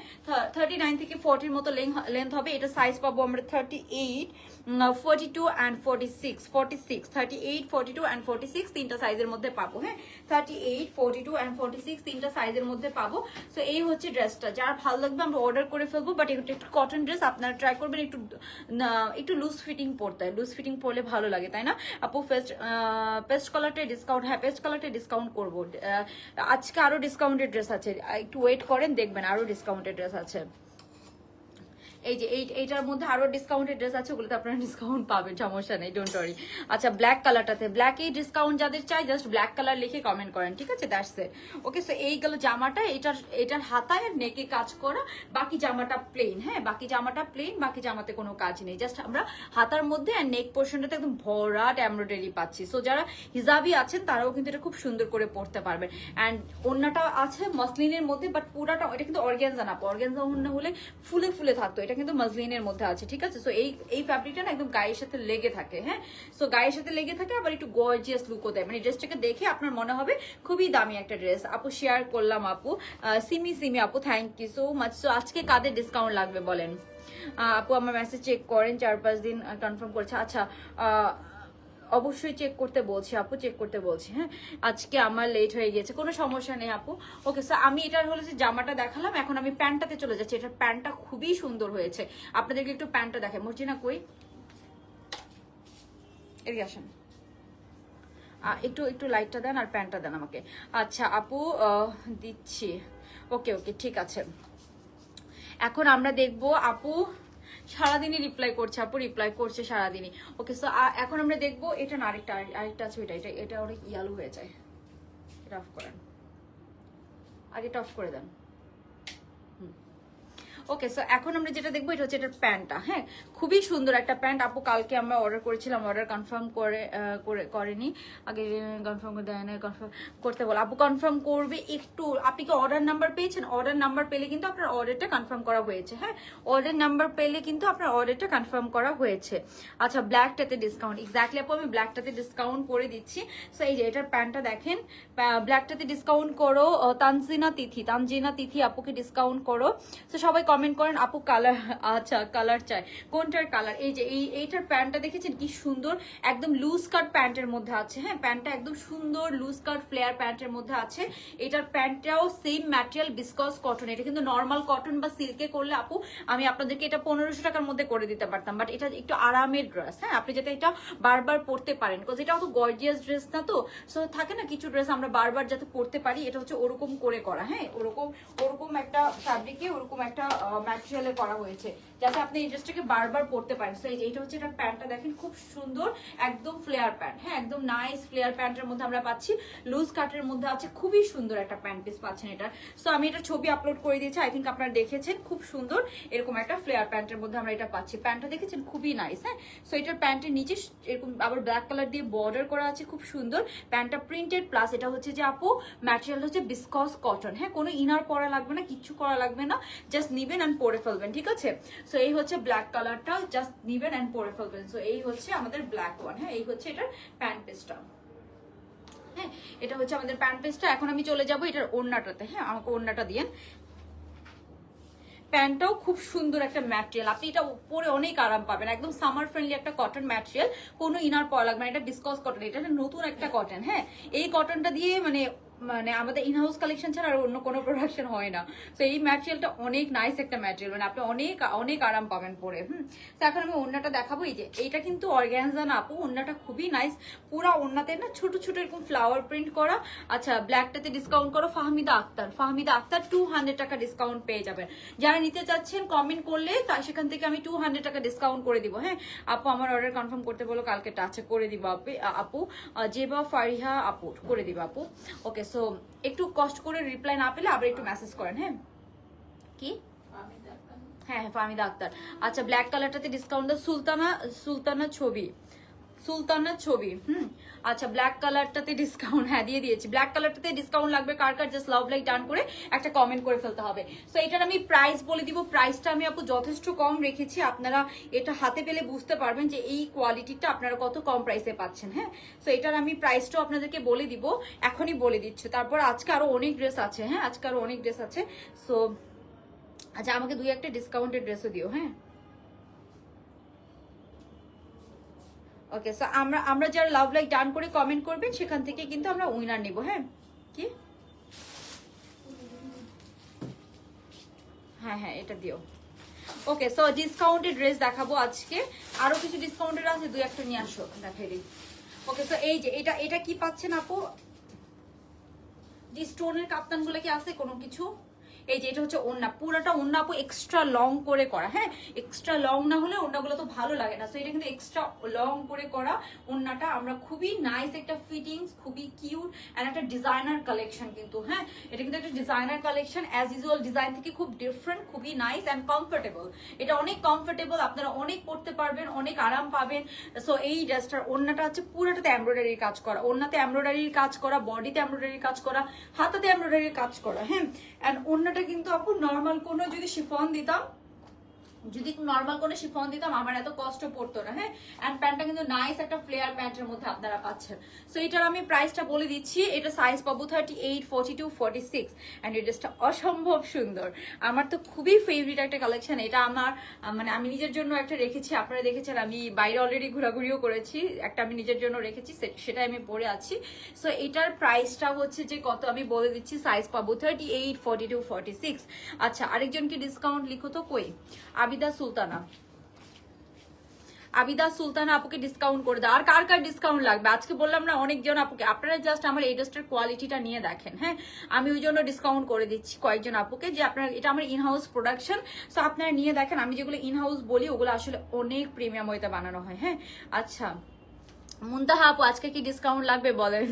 39 থেকে 40 মতো লেন্থ হবে। এটা সাইজ পাবো আমরা 38, 42 and 46, 38, 42 and 46 তিনটা সাইজের মধ্যে পাবো। হ্যাঁ 38, 42 and 46 তিনটা সাইজের মধ্যে পাবো। সো এই হচ্ছে ড্রেসটা, যার ভালো লাগবে আমরা অর্ডার করে ফেলবো। বাট এটা একটু কটন ড্রেস, আপনারা ট্রাই করবেন একটু লুজ ফিটিং পরতে। লুজ ফিটিং পরলে ভালো লাগে তাই না আপু? পেস্ট কালারটা ডিসকাউন্ট, হ্যাঁ পেস্ট কালারটা ডিসকাউন্ট করবো আজকে। আরো ডিসকাউন্টেড ড্রেস আছে, একটু ওয়েট করেন দেখবেন আরো ডিসকাউন্টেড ড্রেস আছে। এই যে এইটার মধ্যে আরো ডিসকাউন্টেড ড্রেস আছে, ওগুলোতে আপনারা ডিসকাউন্ট পাবেন, সমস্যা নেই, ডোন্ট ওয়ারি। আচ্ছা ব্ল্যাক কালারটাতে ব্ল্যাকেই ডিসকাউন্ট যাদের চাই জাস্ট ব্ল্যাক কালার লিখে কমেন্ট করেন। ঠিক আছে দ্যাটস ইট। ওকে সো এই গেল জামাটা, এটার হাতায় আর নেকে কাজ করা, বাকি জামাটা প্লেন। হ্যাঁ বাকি জামাটা প্লেন, বাকি জামাতে কোনো কাজ নেই, জাস্ট আমরা হাতার মধ্যে আর নেক পোর্শনটাতে একদম ভরাট এমব্রয়ডারি পাচ্ছি। সো যারা হিজাবি আছেন তারাও কিন্তু এটা খুব সুন্দর করে পরতে পারবেন। অ্যান্ড ওন্নাটা আছে মসলিনের মধ্যে, বাট পুরাটা এটা কিন্তু অর্গানজা না, অর্গানজা ওন্না হলে ফুলে ফুলে থাকতো, এটা কিন্তু মসলিনের মধ্যে আছে। ঠিক আছে সো এই ফ্যাব্রিকটা না একদম গায়ের সাথে লেগে থাকে। হ্যাঁ সো গায়ের সাথে লেগে থাকে, আবার একটু গর্জিয়াস লুকও দেয়, মানে ড্রেসটাকে দেখে আপনার মনে হবে খুবই দামি একটা ড্রেস। আপু শেয়ার করলাম আপু, সিমি আপু thank you so much. So আজকে কাদের ডিসকাউন্ট লাগবে বলেন আপু? আমার মেসেজ চেক করেন, 4-5 দিন কনফার্ম করছে। আচ্ছা অবশ্যই চেক করতে বলছি আপু, চেক করতে বলছি। হ্যাঁ আজকে আমার লেট হয়ে গেছে, কোনো সমস্যা নেই আপু। ওকে স্যার আমি এটার হলো যে জামাটা দেখালাম, এখন আমি প্যান্টটাতে চলে যাচ্ছি। এটার প্যান্টটা খুবই সুন্দর হয়েছে, আপনাদেরকে একটু প্যান্টটা দেখাই। মর্জিনা কই, এদিকে আসেন, একটু লাইটটা দেন আর প্যান্টটা দেন আমাকে। আচ্ছা আপু দিচ্ছি। ওকে ঠিক আছে। এখন আমরা দেখবো আপু সারাদিনই রিপ্লাই করছে, আপু রিপ্লাই করছে সারাদিনই। ওকে সো এখন আমরা দেখবো এটা না, আরেকটা আছে, এটা অনেক ইয়ালো হয়ে যায়, এটা অফ করেন, আগে এটা অফ করে দেন। ওকে সো এখন আমরা যেটা দেখবো এটা হচ্ছে এটার প্যান্টটা। হ্যাঁ খুবই সুন্দর একটা প্যান্ট আপু, কালকে আমরা অর্ডার করেছিলাম, অর্ডার কনফার্ম করেনি, আগে কনফার্ম করে দেয় না, কনফার্ম করতে বলো আপু, কনফার্ম করবে একটু। আপনি কি অর্ডার নাম্বার পেয়েছেন? অর্ডার নাম্বার পেলে কিন্তু আপনার অর্ডারটা কনফার্ম করা হয়েছে। হ্যাঁ অর্ডার নাম্বার পেলে কিন্তু আপনার অর্ডারটা কনফার্ম করা হয়েছে। আচ্ছা ব্ল্যাকটাতে ডিসকাউন্ট, এক্স্যাক্টলি আপু আমি ব্ল্যাকটাতে ডিসকাউন্ট করে দিচ্ছি। সো এই যে এটার প্যান্টটা দেখেন, ব্ল্যাকটাতে ডিসকাউন্ট করো। তানজিনা তিথি আপুকে ডিসকাউন্ট করো। তো সবাই কমেন্ট করেন আপু কালার, আচ্ছা কালার চাই, কোনটার কালার? এই যে এইটার প্যান্টটা দেখেছেন কি সুন্দর, একদম লুজ কাট প্যান্টের মধ্যে আছে। হ্যাঁ প্যান্টটা একদম সুন্দর লুজ কাট ফ্লেয়ার প্যান্টের মধ্যে আছে। এটার প্যান্টটাও সেম ম্যাটেরিয়াল বিসকস কটন, এটা কিন্তু নর্মাল কটন বা সিল্কে করলে আপু আমি আপনাদেরকে এটা 1500 টাকার মধ্যে করে দিতে পারতাম, বাট এটা একটু আরামের ড্রেস। হ্যাঁ আপনি যাতে এটা বারবার পরতে পারেন, বিকজ এটা তো গর্জিয়াস ড্রেস না, তো সো থাকে না কিছু ড্রেস আমরা বারবার যাতে পরতে পারি, এটা হচ্ছে ওরকম করে করা। হ্যাঁ ওরকম একটা ফ্যাব্রিকে ওরকম একটা ম্যাটেরিয়ালে করা হয়েছে, যাতে আপনি এই ড্রেসটাকে বারবার পরতে পারেন। সো এইটা হচ্ছে এটা প্যান্টটা দেখেন, খুব সুন্দর একদম ফ্লেয়ার প্যান্ট, হ্যাঁ একদম নাইস ফ্লেয়ার প্যান্টের মধ্যে আমরা পাচ্ছি, লুজ কাটের মধ্যে আছে, খুবই সুন্দর একটা প্যান্ট পিস পাচ্ছেন এটা। সো আমি এটা ছবি আপলোড করে দিয়েছি, আই থিঙ্ক আপনারা দেখেছেন, খুব সুন্দর এরকম একটা ফ্লেয়ার প্যান্টের মধ্যে আমরা এটা পাচ্ছি। প্যান্টটা দেখেছেন খুবই নাইস, হ্যাঁ। সো এটার প্যান্টের নিচে এরকম আবার ব্ল্যাক কালার দিয়ে বর্ডার করা আছে, খুব সুন্দর। প্যান্টটা প্রিন্টেড, প্লাস এটা হচ্ছে যে আপু ম্যাটেরিয়াল হচ্ছে বিসকস কটন, হ্যাঁ কোনো ইনার পরা লাগবে না, কিচ্ছু করা লাগবে না, জাস্ট নিবেন অ্যান্ড পরে ফেলবেন, ঠিক আছে। সো এই হচ্ছে ব্ল্যাক কালারটা, জাস্ট নিবেন অ্যান্ড পরে ফেলবেন। সো এই হচ্ছে আমাদের ব্ল্যাক ওয়ান, হ্যাঁ এই হচ্ছে এটার প্যান্ট পিসটা, হ্যাঁ এটা হচ্ছে আমাদের প্যান্ট পিসটা। এখন আমি চলে যাবো এটার ওড়নাটাতে, হ্যাঁ আমাকে ওড়নাটা দিয়েন। প্যান্টটাও খুব সুন্দর একটা ম্যাটেরিয়াল, আপনি এটা পরে অনেক আরাম পাবেন, একদম সামার ফ্রেন্ডলি একটা কটন ম্যাটেরিয়াল, কোনো ইনার পরা লাগবে না, এটা বিসকস কটন, এটা নতুন একটা কটন, হ্যাঁ এই কটনটা দিয়ে মানে আমাদের ইনহাউস কালেকশন ছাড়া আর অন্য কোনো প্রোডাকশন হয় না। তো এই ম্যাটেরিয়ালটা অনেক নাইস একটা ম্যাটেরিয়াল, মানে আপনি অনেক অনেক আরাম পাবেন পরে। তো এখন আমি ওড়নাটা দেখাবো। এই যে এইটা কিন্তু অর্গ্যানজা না আপু, ওড়নাটা খুবই নাইস, পুরা ওড়নাতে না ছোট ছোট এরকম ফ্লাওয়ার প্রিন্ট করা। আচ্ছা ব্ল্যাকটাতে ডিসকাউন্ট করো ফাহমিদা আক্তার, ফাহমিদা আক্তার 200 টাকা ডিসকাউন্ট পেয়ে যাবেন। যারা নিতে চাচ্ছেন কমেন্ট করলে সেখান থেকে আমি 200 টাকা ডিসকাউন্ট করে দিব, হ্যাঁ আপু আমার অর্ডার কনফার্ম করতে বলো, কালকে টাচে করে দিব আপু, জেবা ফারিহা আপু করে দিব আপু। ওকে সো একটু কষ্ট করে রিপ্লাই না পেলে আবার একটু মেসেজ করেন, হ্যাঁ কি হ্যাঁ ফাহমিদা আক্তার। আচ্ছা ব্ল্যাক কালারটাতে ডিসকাউন্ট দাও, সুলতানা ছবি আচ্ছা ব্ল্যাক কালারটাতে ডিসকাউন্ট, হ্যাঁ দিয়ে দিয়েছি। ব্ল্যাক কালারটাতে ডিসকাউন্ট লাগবে কার কার, জাস্ট লাভ লাইক ডান করে একটা কমেন্ট করে ফেলতে হবে। সো এটার আমি প্রাইস বলে দিব, প্রাইসটা আমি আপু যথেষ্ট কম রেখেছি, আপনারা এটা হাতে পেলে বুঝতে পারবেন যে এই কোয়ালিটিটা আপনারা কত কম প্রাইসে পাচ্ছেন, হ্যাঁ। সো এটার আমি প্রাইসটাও আপনাদেরকে বলে দিব, এখনই বলে দিচ্ছি। তারপর আজকে আরো অনেক ড্রেস আছে, হ্যাঁ আজকে আরো অনেক ড্রেস আছে। সো আচ্ছা আমাকে দুই একটা ডিসকাউন্টেড ড্রেসও দিও, হ্যাঁ ওকে। সো আমরা যারা লাভ লাইক ডান করে কমেন্ট করবেন সেখান থেকে কিন্তু আমরা উইনার নিব, হ্যাঁ কি হ্যাঁ হ্যাঁ এটা দিও। ওকে সো ডিসকাউন্টেড ড্রেস দেখাবো আজকে, আরো কিছু ডিসকাউন্টেড আছে, দুই একটা নিয়ে আসো দেখাই দিই। ওকে সো এই যে এটা কি পাচ্ছেন আপু, যে স্টোনের কাপ্তানগুলো কি আছে কোনো কিছু, এই যে এটা হচ্ছে ওড়না, পুরোটা ওড়না আপু এক্সট্রা লং করে করা, হ্যাঁ এক্সট্রা লং না হলে ওড়নাগুলো তো ভালো লাগে না। সো এটা কিন্তু এক্সট্রা লং করে করা ওড়নাটা, আমরা খুবই নাইস একটা ফিটিংস, খুবই কিউট এন্ড একটা ডিজাইনার কালেকশন কিন্তু, হ্যাঁ এটা কিন্তু একটা designer collection, as usual design থেকে খুব ডিফারেন্ট, খুবই নাইস এন্ড কমফোর্টেবল। এটা অনেক কমফোর্টেবল, আপনারা অনেক পড়তে পারবেন, অনেক আরাম পাবেন। সো এই ড্রেসটার ওড়নাটা হচ্ছে পুরোটাতে এমব্রয়ডারির কাজ করা, ওড়নাতে এমব্রয়ডারির কাজ করা, বডিতে এমব্রয়ডারির কাজ করা, হাতাতে এমব্রয়ডারির কাজ করা, হ্যাঁ এন্ড ওড়নাটা কিন্তু আপু নর্মাল কোনো যদি শিফন দিতাম, যদি নর্মাল কোনো শিফন দিতাম আমার এত কষ্ট পড়তো না, হ্যাঁ এন্ড প্যান্টটা কিন্তু নাইস একটা ফ্লেয়ার প্যান্টের মধ্যে আপনারা পাচ্ছেন। সো এটার আমি প্রাইসটা বলে দিচ্ছি, এটা সাইজ পাবো 38, 42, 46 এন্ড এই ড্রেসটা অসম্ভব সুন্দর, আমার তো খুবই ফেভারিট একটা কালেকশন। এটা আমার মানে আমি নিজের জন্য একটা রেখেছি, আপনারা দেখেছেন আমি বাইরে অলরেডি ঘোরাঘুরিও করেছি, একটা আমি নিজের জন্য রেখেছি, সেটাই আমি পরে আছি। সো এটার প্রাইসটা হচ্ছে যে কত আমি বলে দিচ্ছি, সাইজ পাবো 38, 42, 46। আচ্ছা আরেকজনকে ডিসকাউন্ট লিখো তো, কই আবিদা সুলতানা আপুকে ডিসকাউন্ট করে দাও। আর কার কার ডিসকাউন্ট লাগবে আজকে বললাম না অনেকজন আপুকে, আপনারা জাস্ট আমার এই ড্রেসটার কোয়ালিটিটা নিয়ে দেখেন, হ্যাঁ আমি ওই জন্য ডিসকাউন্ট করে দিচ্ছি কয়েকজন আপুকে, যে আপনারা এটা আমার ইনহাউস প্রোডাকশন, সো আপনারা নিয়ে দেখেন। আমি যেগুলো ইনহাউস বলি ওগুলো আসলে অনেক প্রিমিয়াম ওইটা বানানো হয়, হ্যাঁ। আচ্ছা মুনতাহা আপু আজকে কি ডিসকাউন্ট লাগবে বলেন,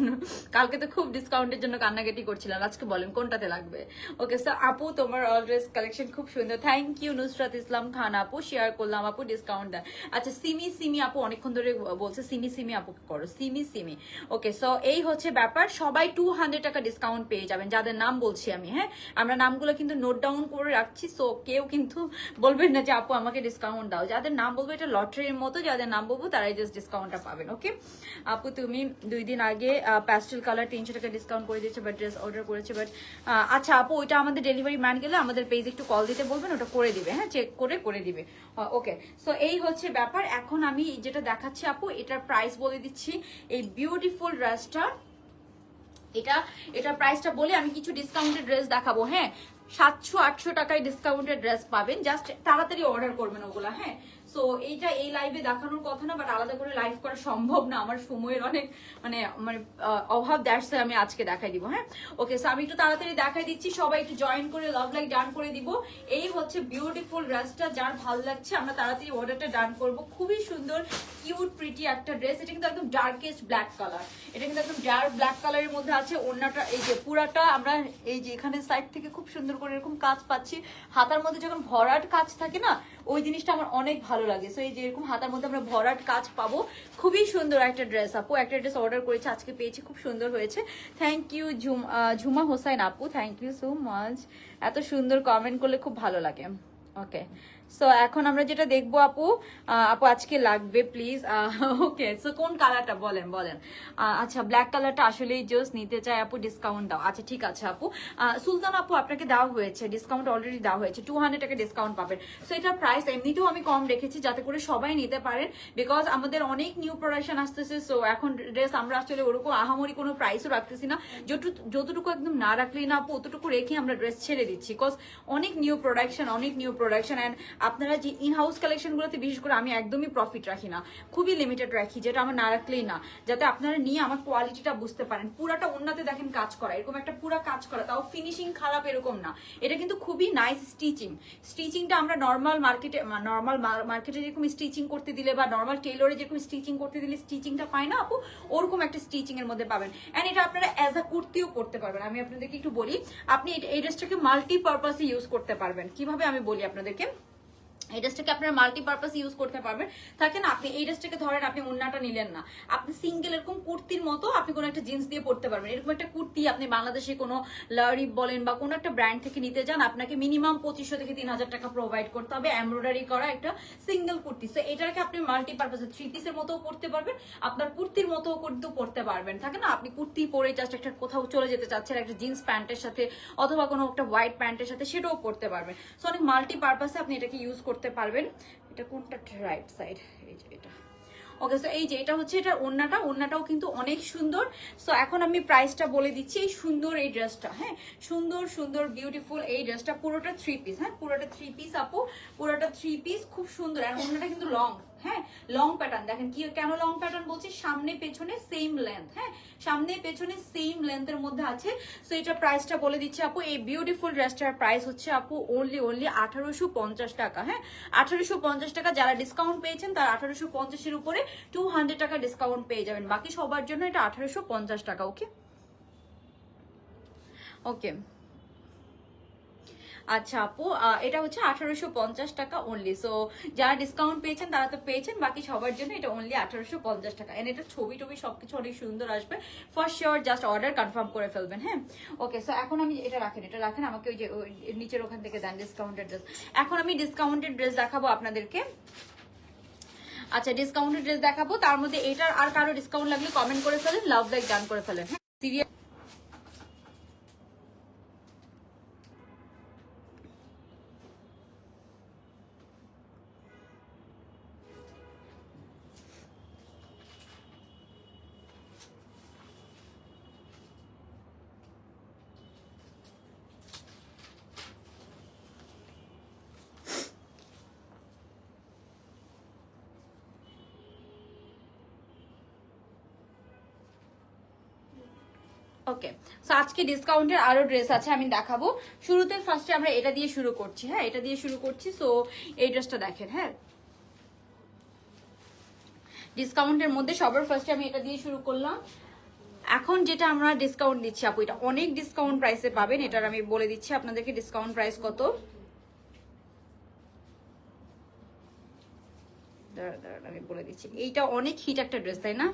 কালকে তো খুব ডিসকাউন্টের জন্য কান্নাকাটি করছিলাম, আজকে বলেন কোনটাতে লাগবে। ওকে স্যার আপু তোমার অলওয়েজ কালেকশন খুব সুন্দর, থ্যাংক ইউ। নুসরাত ইসলাম খান আপু শেয়ার করলাম, আপু ডিসকাউন্ট দেন। আচ্ছা সিমি আপু অনেকক্ষণ ধরে বলছে, সিমি আপুকে করো সিমি। ওকে সো এই হচ্ছে ব্যাপার, সবাই 200 টাকা ডিসকাউন্ট পেয়ে যাবেন, যাদের নাম বলছি আমি, হ্যাঁ আমরা নামগুলো কিন্তু নোট ডাউন করে রাখছি। সো কেউ কিন্তু বলবেন না যে আপু আমাকে ডিসকাউন্ট দাও, যাদের নাম বলবো এটা লটারির মতো, যাদের নাম বলবো তারাই জাস্ট ডিসকাউন্টটা পাবেন। ওকে আপু তুমি 2 দিন আগে প্যাস্টেল কালার 300 টাকা ডিসকাউন্ট করে দিয়েছে, বাট ড্রেস অর্ডার করেছে, বাট আচ্ছা আপু ওইটা আমাদের ডেলিভারি ম্যান গেলে আমাদের পেজে একটু কল দিতে বলবেন, ওটা করে দিবে, হ্যাঁ চেক করে দিবে। ওকে সো এই হচ্ছে ব্যাপার। এখন আমি যেটা দেখাচ্ছি আপু এটার প্রাইস বলে দিচ্ছি, এই বিউটিফুল ড্রেসটা এটার প্রাইসটা বলে আমি কিছু ডিসকাউন্টেড ড্রেস দেখাবো, হ্যাঁ 700-800 টাকায় ডিসকাউন্টেড ড্রেস পাবেন, জাস্ট তাড়াতাড়ি অর্ডার করবেন ওগুলা, হ্যাঁ। সো এইটা এই লাইভে দেখানোর কথা না, বাট আলাদা করে লাইভ করা সম্ভব না, আমার সময়ের অনেক মানে মানে অভাব, দ্যাটস আমি আজকে দেখাই দিব। হ্যাঁ ওকে, সো আমি একটু তাড়াতাড়ি দেখাই দিচ্ছি, সবাই একটু জয়েন করে লাভ লাইক ডান করে দিব। এই হচ্ছে বিউটিফুল ড্রেসটা, যার ভালো লাগছে আমরা তাড়াতাড়ি অর্ডারটা ডান করব। খুবই সুন্দর কিউট প্রিটি একটা ড্রেস, এটা কিন্তু একদম ডার্কেস্ট ব্ল্যাক কালার, এটা কিন্তু একদম ডার্ক ব্ল্যাক কালারের মধ্যে আছে। ওড়নাটা এই যে পুরাটা আমরা এই যে এখানে সাইড থেকে খুব সুন্দর করে এরকম কাজ পাচ্ছি, হাতার মধ্যে যখন ভরাট কাজ থাকে না ওই জিনিসটা আমার অনেক ভালো লাগে। সো এই যে এরকম হাতার মধ্যে আমরা ভরাট কাজ পাবো, খুবই সুন্দর একটা ড্রেস। আপু একটা ড্রেস অর্ডার করেছে, আজকে পেয়েছি, খুব সুন্দর হয়েছে। থ্যাংক ইউ ঝুমা হোসাইন আপু, থ্যাংক ইউ সো মাচ। এত সুন্দর কমেন্ট করলে খুব ভালো লাগে। ওকে, সো এখন আমরা যেটা দেখবো আপু, আপু আজকে লাগবে প্লিজ। ওকে, সো কোন কালারটা বলেন বলেন। আচ্ছা ব্ল্যাক কালারটা আসলেই জোস, নিতে চাই আপু, ডিসকাউন্ট দাও। আচ্ছা ঠিক আছে আপু, সুলতান আপু আপনাকে দেওয়া হয়েছে ডিসকাউন্ট, অলরেডি দেওয়া হয়েছে, 200 টাকা ডিসকাউন্ট পাবেন। সো এটার প্রাইস এমনিতেও আমি কম রেখেছি যাতে করে সবাই নিতে পারেন, বিকজ আমাদের অনেক নিউ প্রোডাকশন আসতেছে। সো এখন ড্রেস আমরা আসলে ওরকম আহামরি কোনো প্রাইসও রাখতেছি না, যতটুকু একদম না রাখলেই না আপু অতটুকু রেখে আমরা ড্রেস ছেড়ে দিচ্ছি, বিকজ অনেক নিউ প্রোডাকশন অ্যান্ড আপনারা যে ইন হাউস কালেকশনগুলোতে বিশেষ করে আমি একদমই প্রফিট রাখি না, খুবই লিমিটেড রাখি, যেটা আমার না রাখলেই না, যাতে আপনারা নিয়ে আমার কোয়ালিটিটা বুঝতে পারেন। পুরাটা ওন্নাতে দেখেন কাজ করা, এরকম একটা পুরা কাজ করা, তাও ফিনিশিং খারাপ এরকম না, এটা কিন্তু খুবই নাইস স্টিচিংটা আমরা নর্মাল মার্কেটে যেরকম স্টিচিং করতে দিলে বা নর্মাল টেলরে যেরকম স্টিচিং করতে দিলে স্টিচিংটা পায় না আপু, ওরকম একটা স্টিচিং এর মধ্যে পাবেন। এন্ড এটা আপনারা অ্যাজ আ কুর্তিও পরতে পারবেন। আমি আপনাদেরকে একটু বলি, আপনি এই ড্রেসটাকে মাল্টিপারপাসে ইউজ করতে পারবেন। কিভাবে আমি বলি আপনাদেরকে, এই ড্রেসটাকে আপনারা মাল্টিপারপাস ইউজ করতে পারবেন। থাকে না আপনি এই ড্রেসটাকে ধরেন, আপনি ওন্নাটা নিলেন না, আপনি সিঙ্গেল এরকম কুর্তির মতো আপনি কোনো একটা জিন্স দিয়ে পরতে পারবেন। এরকম একটা কুর্তি আপনি বাংলাদেশে কোনো লারিব বলেন বা কোনো একটা ব্র্যান্ড থেকে নিতে যান, আপনাকে মিনিমাম 2500 থেকে 3000 টাকা প্রোভাইড করতে হবে, এমব্রয়ডারি করা একটা সিঙ্গেল কুর্তি। তো এটাকে আপনি মাল্টিপারপাসে 3 পিসের মতোও পরতে পারবেন, আপনার কুর্তির মতোও কিন্তু পরতে পারবেন। থাকে না আপনি কুর্তি পরে জাস্ট একটা কোথাও চলে যেতে চাচ্ছেন একটা জিন্স প্যান্টের সাথে অথবা কোনো একটা হোয়াইট প্যান্টের সাথে, সেটাও পরতে পারবেন। সো অনেক মাল্টিপারপাসে আপনি এটাকে ইউজ করতে পারবেন। এটা কোনটা, রাইট সাইড, এই যে এটা। ওকে, সো এই যে এটা হচ্ছে এটা ওন্নাটাও কিন্তু অনেক সুন্দর। সো এখন আমি প্রাইসটা বলে দিচ্ছি। এই সুন্দর এই ড্রেসটা, হ্যাঁ সুন্দর বিউটিফুল এই ড্রেসটা, পুরোটা 3 পিস। হ্যাঁ পুরোটা 3 পিস আপু, পুরোটা 3 পিস, খুব সুন্দর। আর ওন্নাটা কিন্তু লং, হ্যাঁ লং প্যাটার্ন। দেখেন কি কেন লং প্যাটার্ন বলছি, সামনে পেছনে সেম লেন্থ, হ্যাঁ সামনে পেছনে সেম লেন্থের মধ্যে আছে। সো এটা প্রাইসটা বলে দিচ্ছি আপু, এই বিউটিফুল ড্রেসটার প্রাইস হচ্ছে আপু অনলি 1850 টাকা। হ্যাঁ 1850 টাকা। যারা ডিসকাউন্ট পেয়েছেন তারা 1850 এর উপরে 200 টাকা ডিসকাউন্ট পেয়ে যাবেন। বাকি সবার জন্য এটা 1850 টাকা। ওকে ওকে, আচ্ছা আপু এটা হচ্ছে 1850 টাকা অনলি। সো যারা ডিসকাউন্ট পেয়েছেন তারা তো পেয়েছেন, বাকি সবার জন্য এটা অনলি 1850 টাকা। এন্ড এটা ছবি টবি সবকিছু অনেক সুন্দর আসবে, for sure just order confirm করে ফেলবেন। হ্যাঁ ওকে, সো এখন আমি এটা রাখেন আমাকে ওই যে নিচের ওখান থেকে দেন ডিসকাউন্টেড ড্রেস। এখন আমি ডিসকাউন্টেড ড্রেস দেখাবো আপনাদেরকে। আচ্ছা ডিসকাউন্টেড ড্রেস দেখাবো, তার মধ্যে এটার আর কারো ডিসকাউন্ট লাগলে কমেন্ট করে ফেলেন, লাভ লাইক ডান করে ফেলেন। হ্যাঁ সিরিয়াস ওকে, সো আজকে ডিসকাউন্টের আরো ড্রেস আছে আমি দেখাবো। শুরুতে ফার্স্টে আমরা এটা দিয়ে শুরু করছি। হ্যাঁ এটা দিয়ে শুরু করছি। সো এই ড্রেসটা দেখেন, হ্যাঁ ডিসকাউন্টের মধ্যে সবার ফার্স্টে আমি এটা দিয়ে শুরু করলাম। এখন যেটা আমরা ডিসকাউন্ট দিচ্ছি আপু, এটা অনেক ডিসকাউন্ট প্রাইসে পাবেন। এটার আমি বলে দিচ্ছি আপনাদেরকে ডিসকাউন্ট প্রাইস কত। দাঁড়ান আমি বলে দিচ্ছি। এইটা অনেক হিট একটা ড্রেস, তাই না?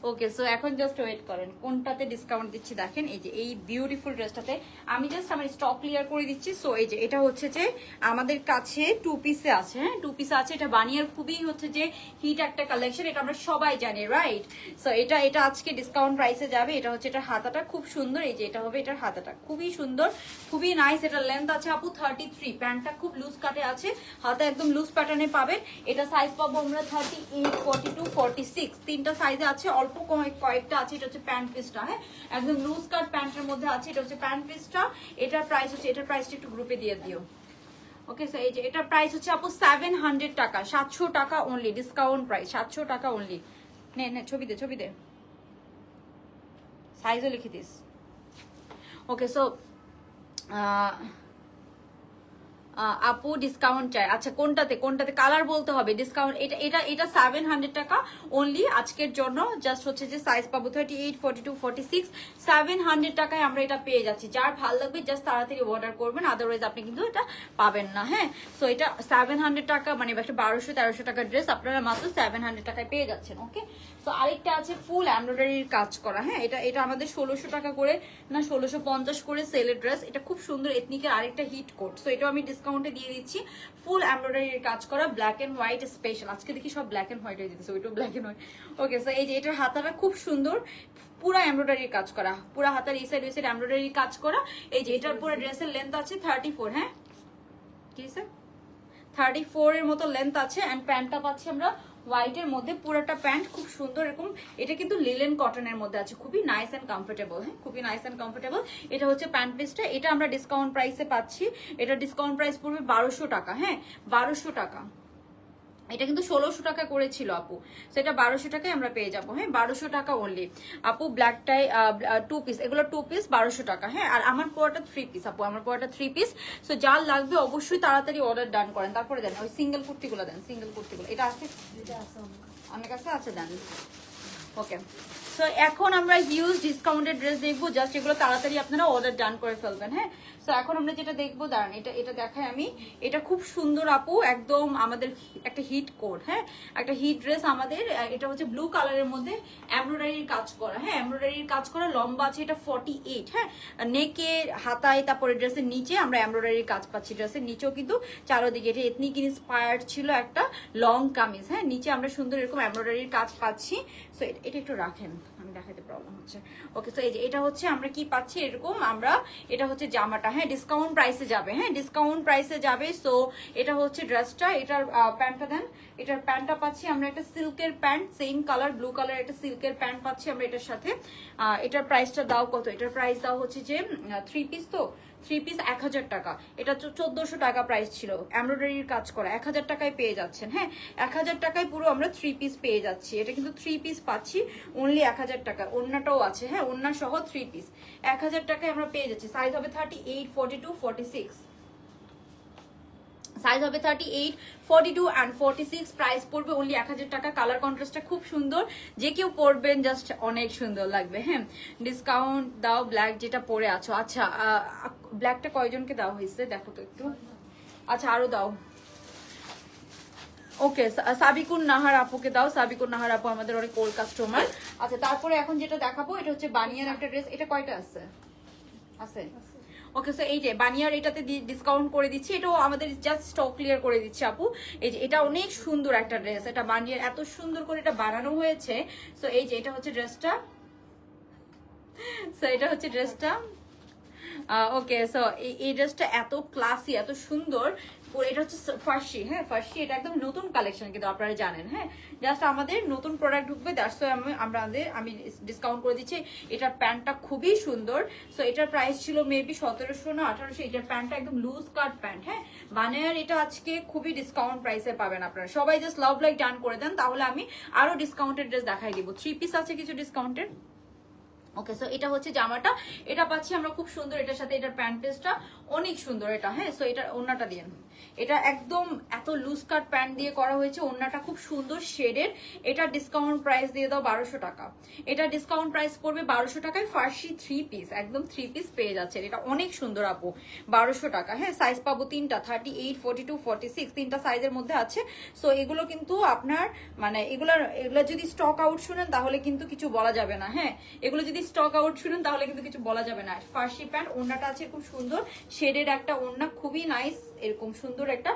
ওকে, সো এখন জাস্ট ওয়েট করেন, কোনটাতে ডিসকাউন্ট দিচ্ছি দেখেন। এই যে এই বিউটিফুল ড্রেসটাতে আমি জাস্ট আমার স্টক ক্লিয়ার করে দিচ্ছি। সো এই যে এটা হচ্ছে যে আমাদের কাছে 2 পিসে আছে, হ্যাঁ 2 পিসে আছে। এটা বানিয়ার খুবই হচ্ছে যে হিট একটা কালেকশন, এটা আমরা সবাই জানি, রাইট? সো এটা আজকে ডিসকাউন্ট প্রাইসে যাবে। এটা হচ্ছে এটার হাতাটা খুব সুন্দর, এই যে এটা হবে এটার হাতাটা খুবই সুন্দর, খুবই নাইস। এটা লেন্থ আছে আপু 33, প্যান্টটা খুব লুজ কাটে আছে, হাতা একদম লুজ প্যাটার্নে পাবেন। এটা সাইজ পাবো আমরা 38, 42, 46, তিনটা সাইজে আছে, অল্প কয়েকটা আছে। এটা হচ্ছে প্যান্ট পিসটা, হ্যাঁ একদম লুজ কাট প্যান্টের মধ্যে আছে। এটা হচ্ছে প্যান্ট পিসটা, এটার প্রাইস হচ্ছে, এটার প্রাইসটা একটু গ্রুপে দিয়ে দিও। ওকে, সো এই যে এটার প্রাইস হচ্ছে আপু 700 টাকা, 700 টাকা অনলি, ডিসকাউন্ট প্রাইস 700 টাকা অনলি। নে ছবি দে, সাইজও লিখে দিস। ওকে, সো আপু ডিসকাউন্ট চাই, আচ্ছা কোনটাতে কালার বলতে হবে। ডিসকাউন্ট এটা 700 টাকা অনলি আজকের জন্য, জাস্ট হচ্ছে যে সাইজ পাবো 38, 42, 46, 700 টাকায় আমরা এটা পেয়ে যাচ্ছি। যার ভালো লাগবে জাস্ট তাড়াতাড়ি অর্ডার করবেন, আদারওয়াইজ আপনি কিন্তু এটা পাবেন না, হ্যাঁ। সো এটা 700 টাকা, মানে একটা 1200-1300 টাকার ড্রেস আপনারা মাত্র 700 টাকায় পেয়ে যাচ্ছেন। ওকে, সো আরেকটা আছে ফুল এমব্রয়ডারির কাজ করা, হ্যাঁ এটা আমাদের 1600 টাকা করে না 1650 করে সেলের ড্রেস। এটা খুব সুন্দর এথনিকের আরেকটা হিট কোট। সো এটাও আমি ডিসকাউন্টে দিয়ে দিচ্ছি, ফুল এমব্রয়ডারির কাজ করা, ব্ল্যাক এন্ড হোয়াইট স্পেশাল। আজকে দেখি সব ব্ল্যাক এন্ড হোয়াইট হয়ে যেতেছে, ওইটাও black and white. Okay, so এই যে এটার হাতাটা খুব সুন্দর, পুরা এমব্রয়ডারির কাজ করা, পুরা হাতার এই সাইড ওই সাইড এমব্রয়ডারির কাজ করা। এই যে এটার পুরো ড্রেসের লেন্থ আছে 34, হ্যাঁ কি স্যার 34 এর মতো লেন্থ আছে। এন্ড প্যান্টটা পাচ্ছি আমরা হোয়াইটের মধ্যে, পুরোটা প্যান্ট খুব সুন্দর এরকম। এটা কিন্তু লিলেন কটনের মধ্যে আছে, খুবই নাইস এন্ড কমফোর্টেবল, হ্যাঁ খুবই নাইস এন্ড কমফোর্টেবল। এটা হচ্ছে প্যান্ট পিসটা, এটা আমরা ডিসকাউন্ট প্রাইসে পাচ্ছি। এটা ডিসকাউন্ট প্রাইস পড়বে 1200 টাকা, হ্যাঁ 1200 টাকা। এটা কিন্তু 1600 টাকা করেছিল আপু, সেটা 1200 টাকায় আমরা পেয়ে যাবো, হ্যাঁ 1200 টাকা অনলি আপু। ব্ল্যাকটাই 2 পিস, এগুলো 2 পিস 1200 টাকা, হ্যাঁ। আর আমার পুরোটা 3 পিস আপু, আমার পুরোটা 3 পিস। সো যার লাগবে অবশ্যই তাড়াতাড়ি অর্ডার ডান করেন, তারপরে দেন ওই সিঙ্গেল কুর্তিগুলো দেন, সিঙ্গেল কুর্তিগুলো। এটা আছে আমার কাছে আছে, দেন। ওকে, সো এখন আমরা হিউজ ডিসকাউন্টেড ড্রেস দেখবো, জাস্ট এগুলো তাড়াতাড়ি আপনারা অর্ডার ডান করে ফেলবেন, হ্যাঁ। সো এখন আমরা যেটা দেখবো, দাঁড়ান এটা দেখাই আমি। এটা খুব সুন্দর আপু, একদম আমাদের একটা হিট কোড, হ্যাঁ একটা হিট ড্রেস আমাদের। এটা হচ্ছে ব্লু কালারের মধ্যে এমব্রয়ডারির কাজ করা, হ্যাঁ এমব্রয়ডারির কাজ করা, লম্বা আছে এটা 48, হ্যাঁ নেকে হাতায়, তারপরে ড্রেসের নিচে আমরা এমব্রয়ডারির কাজ পাচ্ছি। ড্রেসের নিচেও কিন্তু চারোদিকে এটা এথনিক ইন্সপায়ার্ড ছিল একটা লং কামিজ, হ্যাঁ নিচে আমরা সুন্দর এরকম এমব্রয়ডারির কাজ পাচ্ছি। সো এটা একটু রাখেন, আমি দেখাতে প্রবলেম হচ্ছে। ওকে, সো এই যে এটা হচ্ছে আমরা কি পাচ্ছি এরকম, আমরা এটা হচ্ছে জামাটা, হ্যাঁ ডিসকাউন্ট প্রাইসে যাবে, হ্যাঁ ডিসকাউন্ট প্রাইসে যাবে। সো এটা হচ্ছে ড্রেসটা, এটার প্যান্টটা দেন। এটার প্যান্টটা পাচ্ছি আমরা একটা সিল্কের pant, same colour blue colour একটা সিল্কের প্যান্ট পাচ্ছি আমরা এটার সাথে। এটার প্রাইসটা দাও কত, এটার প্রাইস দাও হচ্ছে যে 3 পিস, তো 3 পিস 1000 টাকা। এটা 1400 টাকা প্রাইস ছিল, এমব্রয়ডারির কাজ করা, 1000 টাকায় পেয়ে যাচ্ছেন, হ্যাঁ 1000 টাকায় পুরো আমরা 3 পিস পেয়ে যাচ্ছি। এটা কিন্তু 3 পিস পাচ্ছি অনলি 1000 টাকা, ওন্নাটাও আছে, হ্যাঁ ওন্না সহ 3 পিস 1000 টাকায় আমরা পেয়ে যাচ্ছি। সাইজ হবে 38, 42, 46, সাইজ হবে 38, 42 and 46। প্রাইস পড়বে অনলি 1000 টাকা। কালার কন্ট্রাস্টটা খুব সুন্দর, যে কেউ পরবেন জাস্ট অনেক সুন্দর লাগবে, হ্যাঁ। ডিসকাউন্ট দাও ব্ল্যাক যেটা পরে আছো, আচ্ছা ব্ল্যাকটা কয়জনকে দেওয়া হয়েছে দেখো তো একটু, আচ্ছা আরো দাও। ওকে, সাবিকুন নাহার আপুকে দাও, সাবিকুন নাহার আপু আমাদের অনেক কোল্ড কাস্টমার। আচ্ছা তারপরে এখন যেটা দেখাবো, এটা হচ্ছে বানিয়ার একটা ড্রেস। এটা কয়টা আছে? ওকে, সো এই যে বানিয়ার এটাতে ডিসকাউন্ট করে দিচ্ছি, এটাও আমাদের জাস্ট স্টক ক্লিয়ার করে দিচ্ছি আপু। এই যে এটা অনেক সুন্দর একটা ড্রেস, এটা বানিয়ার এত সুন্দর করে এটা বানানো হয়েছে। সো এই যে এটা হচ্ছে ড্রেসটা, সো এটা হচ্ছে ড্রেসটা। ওকে, সো এই ড্রেসটা এত ক্লাসি, এত সুন্দর। এটা হচ্ছে ফার্সি, হ্যাঁ ফার্সি, এটা একদম নতুন কালেকশন কিন্তু আপনারা জানেন, হ্যাঁ জাস্ট আমাদের নতুন প্রোডাক্ট ঢুকবে, দ্যাটস ওয়াই আমি ডিসকাউন্ট করে দিচ্ছি। এটার প্যান্টটা খুবই সুন্দর। সো এটার প্রাইস ছিল মেবি 1700 না 1800। এটার প্যান্টটা একদম লুজ কাট প্যান্ট, হ্যাঁ বানায়ার। এটা আজকে খুবই ডিসকাউন্ট প্রাইসে পাবেন আপনারা, সবাই জাস্ট লাভ লাইক ডান করে দেন, তাহলে আমি আরো ডিসকাউন্টেড ড্রেস দেখাই দিব। 3 পিস আছে কিছু ডিসকাউন্টেড, ওকে, সো এটা হচ্ছে জামাটা, এটা পাচ্ছি আমরা খুব সুন্দর, এটার সাথে এটার প্যান্ট পিসটা অনেক সুন্দর এটা। হ্যাঁ, সো এটা ওড়নাটা দিয়ে, এটা একদম এত লুজ কাট প্যান্ট দিয়ে করা হয়েছে, ওড়নাটা খুব সুন্দর শেডের। এটা ডিসকাউন্ট প্রাইস দিয়ে দাও 1200 টাকা, এটা ডিসকাউন্ট প্রাইস পড়বে 1200 টাকায়। ফার্সি 3 পিস, একদম 3 পিস পেয়ে যাচ্ছে, এটা অনেক সুন্দর আপু, 1200 টাকা। হ্যাঁ, সাইজ পাবো তিনটা, 38, 42, 46, তিনটা সাইজের মধ্যে আছে। সো এগুলো কিন্তু আপনার মানে এগুলো যদি স্টক আউট শুনেন তাহলে কিন্তু কিছু বলা যাবে না। হ্যাঁ, এগুলো যদি স্টক আউট শুনেন তাহলে কিন্তু কিছু বলা যাবে না। ফার্সি প্যান্ট, ওড়নাটা আছে খুব সুন্দর শেডের একটা ওড়না, খুবই নাইস, এরকম সুন্দর একটা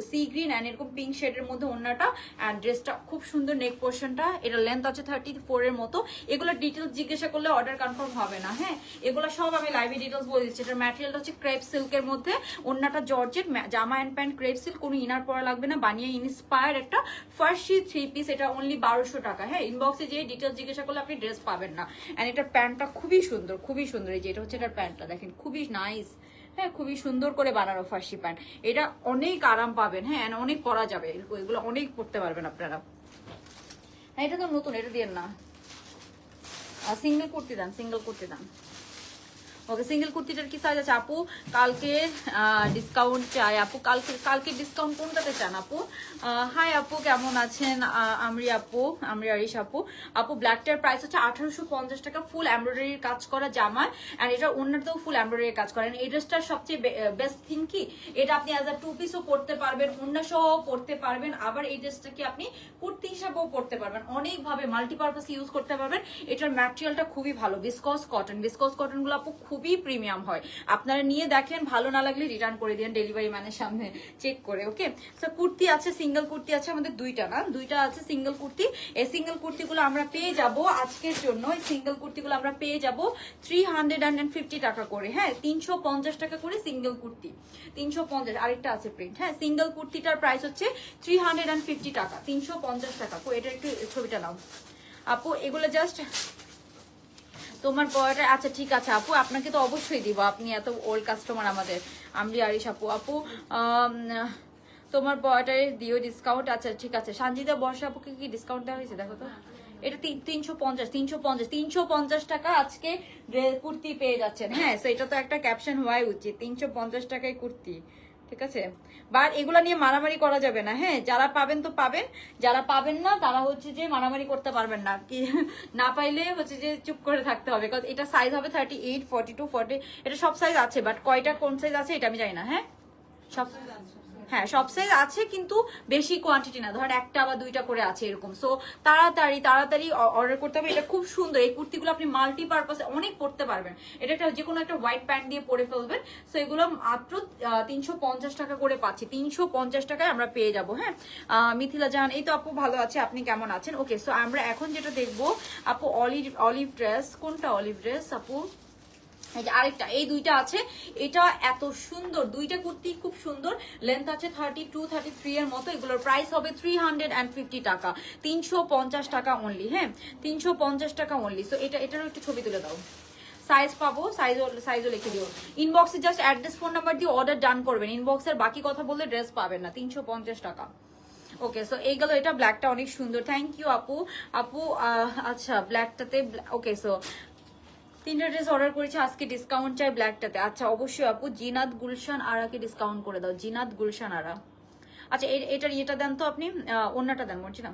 সি গ্রিন এন্ড এরকম পিঙ্ক শেডের মধ্যে ওড়নাটা, এন্ড ড্রেসটা খুব সুন্দর, নেক পোর্শনটা, এটা লেন্থ আছে 34 এর মতো। এগুলো ডিটেলস জিজ্ঞাসা করলে অর্ডার কনফার্ম হবে না। হ্যাঁ, এগুলো সব আমি লাইভে ডিটেলস বলে দিচ্ছি। এটার ম্যাটেরিয়ালটা হচ্ছে ক্রেপ সিল্কের মধ্যে, ওড়নাটা জর্জেট, জামা এন্ড প্যান্ট ক্রেপ সিল্ক, কোনো ইনার পরা লাগবে না, বানিয়ে ইন্সপায়ার একটা ফার্সি 3 পিস, এটা অনলি 1200 টাকা। হ্যাঁ, ইনবক্সে যে ডিটেলস জিজ্ঞাসা করলে আপনি ড্রেস পাবেন না। এন্ড এটার প্যান্টটা খুবই সুন্দর, খুবই সুন্দর, এই যে এটা হচ্ছে এটার প্যান্টটা দেখেন, খুবই নাইস। হ্যাঁ, খুবই সুন্দর করে বানানো ফার্সি প্যান্ট, এটা অনেক আরাম পাবেন। হ্যাঁ, অনেক পরা যাবে, এগুলো অনেক পরতে পারবেন আপনারা। হ্যাঁ, এটা তো নতুন, এটা দিয়ে না, সিঙ্গেল কুর্তি দেন, সিঙ্গেল কুর্তি দেন। ওকে, সিঙ্গেল কুর্তিটার কি সাইজ আছে আপু? কালকে ডিসকাউন্ট চাই আপু, কালকে ডিসকাউন্ট কোনটাতে চান আপু? হাই আপু, কেমন আছেন? আমরি আপু, আমরি আরিশ আপু। আপু ব্ল্যাকটার প্রাইস হচ্ছে 1850 টাকা, ফুল এমব্রয়ডারির কাজ করা জামা, এন্ড এটা অন্যটাও ফুল এমব্রয়ডারির কাজ করেন। এই ড্রেসটার সবচেয়ে বেস্ট থিং কি, এটা আপনি অ্যাজ আ 2 পিসও পরতে পারবেন, অন্য সহ পরতে পারবেন, আবার এই ড্রেসটাকে আপনি কুর্তি হিসাবেও পরতে পারবেন, অনেকভাবে মাল্টিপারপাস ইউজ করতে পারবেন। এটার ম্যাটেরিয়ালটা খুবই ভালো, বিসকস কটন, বিসকস কটন গুলো আপু খুবই প্রিমিয়াম হয়। আপনারা নিয়ে দেখেন, ভালো না লাগলে রিটার্ন করে দিন ডেলিভারি ম্যানের সামনে চেক করে। ওকে, সো কুর্তি আছে, সিঙ্গেল কুর্তি আছে আমাদের দুইটা, না দুইটা আছে সিঙ্গেল কুর্তি। এই সিঙ্গেল কুর্তিগুলো আমরা পেয়ে যাব আজকের জন্য, এই সিঙ্গেল কুর্তিগুলো আমরা পেয়ে যাব 350 টাকা করে। হ্যাঁ, 350 টাকা করে সিঙ্গেল কুর্তি, 350। আরেকটা আছে প্রিন্ট। হ্যাঁ, সিঙ্গেল কুর্তিটার প্রাইস হচ্ছে 350 টাকা, 350 টাকা। এটা একটু ছবিটা নাও আপু, এগুলো জাস্ট তোমার পড়াটা। আচ্ছা ঠিক আছে আপু, আপনাকে তো অবশ্যই দিব, আপনি এত ওল্ড কাস্টমার আমাদের। আমরি আরিশ আপু, আপু তোমার পড়াটায় দিও ডিসকাউন্ট। আচ্ছা ঠিক আছে, সঞ্জিতা বর্ষা আপুকে কি ডিসকাউন্ট দেওয়া হয়েছে দেখো তো। এটা 350 টাকা আজকে কুর্তি পেয়ে যাচ্ছেন। হ্যাঁ, সো এটা তো একটা ক্যাপশন হওয়াই উচিত, 350 টাকায় কুর্তি। ঠিক আছে, বাট এগুলা নিয়ে মারামারি করা যাবে না। হ্যাঁ, যারা পাবেন তো পাবেন, যারা পাবেন না তারা হচ্ছে যে মারামারি করতে পারবেন না, কি না পাইলে হচ্ছে যে চুপ করে থাকতে হবে। কারণ এটা সাইজ হবে 38, 42, 40, এটা সব সাইজ আছে, বাট কয়টা কোন সাইজ আছে এটা আমি জানি না। হ্যাঁ, সব, হ্যাঁ সব সাইজ আছে কিন্তু বেশি কোয়ান্টিটি না, ধর একটা বা দুইটা করে আছে এরকম। সো তাড়াতাড়ি অর্ডার করতে হবে। এটা খুব সুন্দর, এই কুর্তিগুলো আপনি মাল্টিপারপাসে অনেক পরতে পারবেন। এটা একটা যে কোনো একটা হোয়াইট প্যান্ট দিয়ে পরে ফেলবেন। সো এগুলো মাত্র 350 টাকা করে পাচ্ছি, 350 টাকায় আমরা পেয়ে যাবো। হ্যাঁ, মিথিলা জান, এই তো আপু ভালো আছে, আপনি কেমন আছেন? ওকে, সো আমরা এখন যেটা দেখবো আপু, অলিভ ড্রেস। কোনটা অলিভ ড্রেস আপু? আরেকটা, এই দুইটা আছে, এটা এত সুন্দর, দুইটা কুর্তি খুব সুন্দর, লেন্থ আছে 32, 33 এর মতো। এগুলোর প্রাইস হবে 350 টাকা, 350 টাকা অনলি। হ্যাঁ, 350 টাকা অনলি। সো এটারও একটু ছবি তুলে দাও, সাইজ পাবো, সাইজও লিখে দিও। ইনবক্সে জাস্ট অ্যাড্রেস ফোন নাম্বার দিয়ে অর্ডার ডান করবেন, ইনবক্সের বাকি কথা বললে ড্রেস পাবেন না। 350 টাকা। ওকে, সো এই গেল, এটা ব্ল্যাকটা অনেক সুন্দর, থ্যাংক ইউ আপু। আচ্ছা ব্ল্যাকটাতে, ওকে সো 3টা ড্রেস অর্ডার করেছি, আজকে ডিসকাউন্ট চাই ব্ল্যাকটাতে। আচ্ছা অবশ্যই আপু, জিনাত গুলশান আরাকে ডিসকাউন্ট করে দাও, জিনাত গুলশান আরা। আচ্ছা এটার ইয়েটা দেন তো আপনি, ওন্নাটা দেন বলছি না।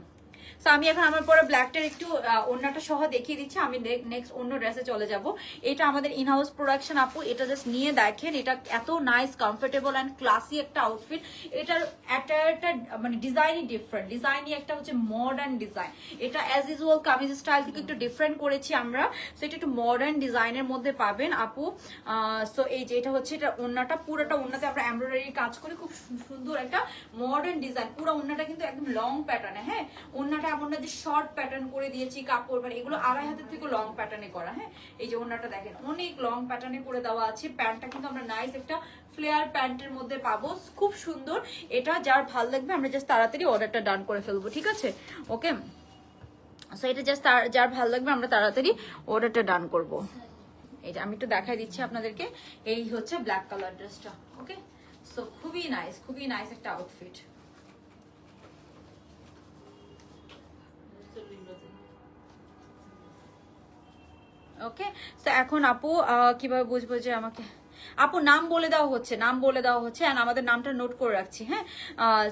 সো আমি এখন আমার পরে ব্ল্যাকটার একটু ওন্নাটা সহ দেখিয়ে দিচ্ছি, আমি নেক্সট অন্য ড্রেসে চলে যাব। এটা আমাদের ইনহাউস প্রোডাকশন আপু, এটা জাস্ট নিয়ে দেখেন, এটা এত নাইস, কমফোর্টেবল অ্যান্ড ক্লাসি একটা আউটফিট। এটার একটা মানে ডিজাইনই ডিফারেন্ট, ডিজাইনই একটা হচ্ছে মডার্ন ডিজাইন। এটা অ্যাজ ইউজুয়াল কামিজ স্টাইল থেকে একটু ডিফারেন্ট করেছি আমরা। সো এটা একটু মডার্ন ডিজাইনের মধ্যে পাবেন আপু। সো এই যে এটা হচ্ছে, এটা ওন্নাটা, পুরোটা ওন্নাতে আমরা এমব্রয়ডারি কাজ করি, খুব সুন্দর একটা মডার্ন ডিজাইন। পুরো ওন্নাটা কিন্তু একদম লং প্যাটার্নে। হ্যাঁ, ওন্নাটা এমন না যে শর্ট প্যাটার্ন করে দিয়েছি কাপড়, মানে এগুলো 2.5 হাতের থেকে লং প্যাটার্নে করা। হ্যাঁ, এই যে ওন্নাটা দেখেন অনেক লং প্যাটার্নে করে দেওয়া আছে। প্যান্টটা কিন্তু আমরা নাইস একটা ফ্লেয়ার প্যান্টের মধ্যে পাবো, খুব সুন্দর। এটা যার ভাল লাগবে আমরা জাস্ট তাড়াতাড়ি অর্ডারটা ডান করে ফেলবো, ঠিক আছে? ওকে, সো এটা জাস্ট যার ভাল লাগবে আমরা তাড়াতাড়ি অর্ডারটা ডান করবো। এই যে আমি একটু দেখাই দিচ্ছি আপনাদেরকে, এই হচ্ছে ব্ল্যাক কালার ড্রেসটা। ওকে, সো খুবই নাইস একটা আউটফিট। ওকে, তো এখন আপু কিভাবে বুঝবো যে আমাকে, আপু নাম বলে দেওয়া হচ্ছে, নাম বলে দেওয়া হচ্ছে, আর আমাদের নামটা নোট করে রাখছি। হ্যাঁ,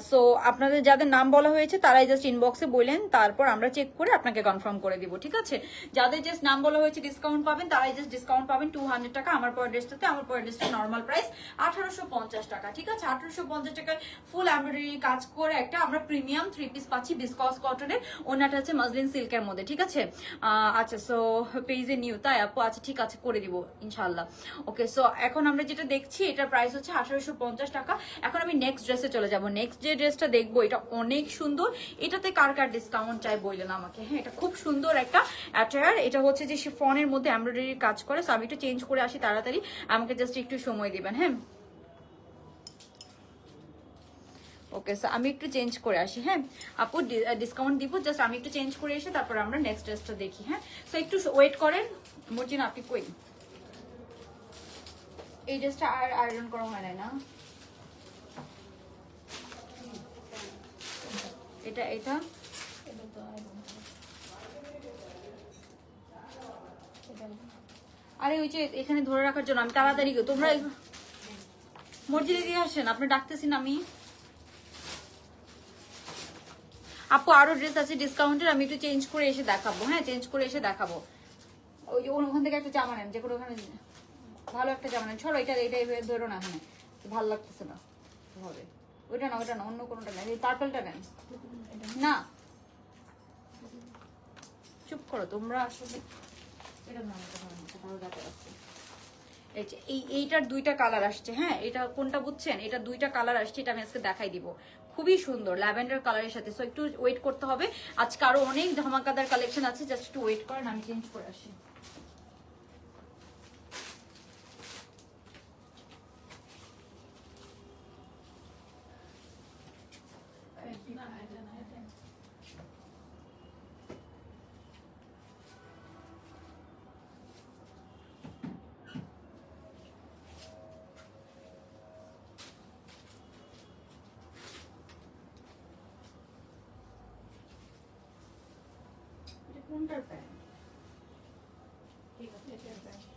সো আপনাদের যাদের নাম বলা হয়েছে তারাই জাস্ট ইনবক্সে বললেন, তারপর আমরা চেক করে আপনাকে কনফার্ম করে দিব, ঠিক আছে? যাদের জাস্ট নাম বলা হয়েছে ডিসকাউন্ট পাবেন, তারাই জাস্ট ডিসকাউন্ট পাবেন 200 টাকা। আমার পরের ড্রেসটাতে, আমার পরের ড্রেসটা নর্মাল প্রাইস 1850 টাকা, ঠিক আছে? 1850 টাকায় ফুল এমব্রয়ডারি কাজ করে একটা আমরা প্রিমিয়াম 3 পিস পাচ্ছি, বিসকস কটনের, ওনাটা হচ্ছে মাসলিন সিল্কের মধ্যে, ঠিক আছে? আচ্ছা, সো পেজে নিউ, তাই আপু? আচ্ছা ঠিক আছে, করে দিব ইনশাল্লাহ। ওকে, সো এখন আমরা যেটা দেখছি এটার প্রাইস হচ্ছে 1850 টাকা। এখন আমি নেক্সট ড্রেসে চলে যাব। নেক্সট যে ড্রেসটা দেখবো এটা অনেক সুন্দর, এটাতে কার কার ডিসকাউন্ট চাই বললেন আমাকে। হ্যাঁ, এটা খুব সুন্দর একটা অ্যাটায়ার, এটা হচ্ছে যে শিফনের মধ্যে এমব্রয়ডারি কাজ করে। সো আমি একটু চেঞ্জ করে আসি তাড়াতাড়ি, আমাকে জাস্ট একটু সময় দিবেন। হ্যাঁ, ওকে, সো আমি একটু চেঞ্জ করে আসি। হ্যাঁ আপু, ডিসকাউন্ট দিব, জাস্ট আমি একটু চেঞ্জ করে এসে তারপর আমরা নেক্সট ড্রেসটা দেখি। হ্যাঁ, সো একটু ওয়েট করেন। মর্জিনা আপনি কই? এই ড্রেসটা আর আয়রন করা হয় না? এটা এটা আরে ওই যে এখানে ধরে রাখার জন্য আমি তাড়াতাড়ি, তোমরা মসজিদে দিয়ে আসেন, আপনি ডাকতেছেন আমি। আপু আরো ড্রেস আছে ডিসকাউন্টের, আমি একটু চেঞ্জ করে এসে দেখাবো। হ্যাঁ, চেঞ্জ করে এসে দেখাবো। ওই যে ওখান থেকে একটা জামা নেন, যে কোনো ওখানে ভালো একটা জামা নেন। ছড়ো, এটা এটাই ধরো না, এখানে ভালো লাগতেছে না, হবে ওইটা না, ওইটা না, অন্য কোনোটা নেন, এই পার্পলটা নেন না। চুপ করো তোমরা, আসলে এটা না, ভালো দেখা যাচ্ছে। এইটার দুইটা কালার আসছে। হ্যাঁ, এটা কোনটা বুঝছেন? এটা দুইটা কালার আসছে, এটা আমি আজকে দেখাই দিব। খুবই সুন্দর ল্যাভেন্ডার কালারের সাথে। সো একটু ওয়েট করতে হবে, আজকে আরো অনেক ধামাকাদার কালেকশন আছে, জাস্ট একটু ওয়েট করেন, আমি চেঞ্জ করে আসি। কোনটার প্যান্ট? ঠিক আছে, এটার প্যান্ট।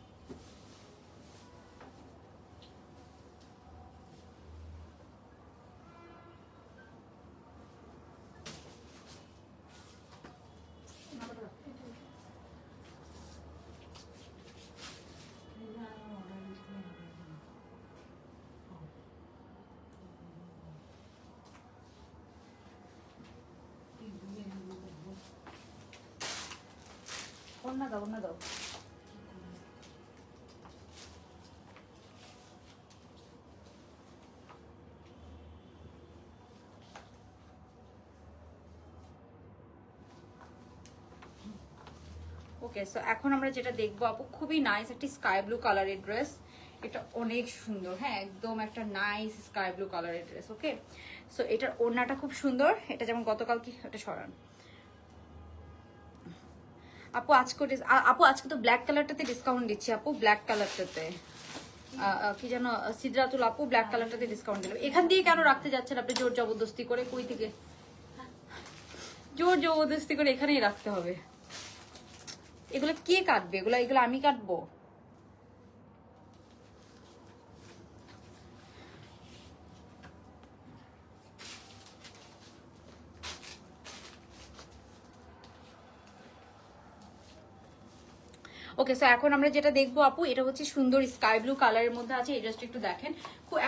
ওন্না দাও, ওন্না দাও। ওকে, সো এখন আমরা যেটা দেখবো আপু, খুবই নাইস একটি স্কাই ব্লু কালারের ড্রেস। এটা অনেক সুন্দর। হ্যাঁ, একদম একটা নাইস স্কাই ব্লু কালারের ড্রেস। ওকে, সো এটার ওড়নাটা খুব সুন্দর। এটা যেমন গতকাল কি, এটা সরান আপু। আপু আজকে তো ব্ল্যাক কালারটাতে ডিসকাউন্ট দিচ্ছি আপু, ব্ল্যাক কালারটাতে কি যেন সিদ্রাতুল আপু ব্ল্যাক কালারটাতে ডিসকাউন্ট দিল। এখান দিয়ে কেন রাখতে যাচ্ছেন আপনি জোর জবরদস্তি করে? কই থেকে জোর জবরদস্তি করে এখানেই রাখতে হবে? এগুলো কে কাটবে? এগুলো এগুলো আমি কাটবো? ওকে, সো এখন আমরা যেটা দেখবো আপু, এটা হচ্ছে সুন্দর স্কাই ব্লু কালারের মধ্যে আছে। এই ড্রেসটা একটু দেখেন।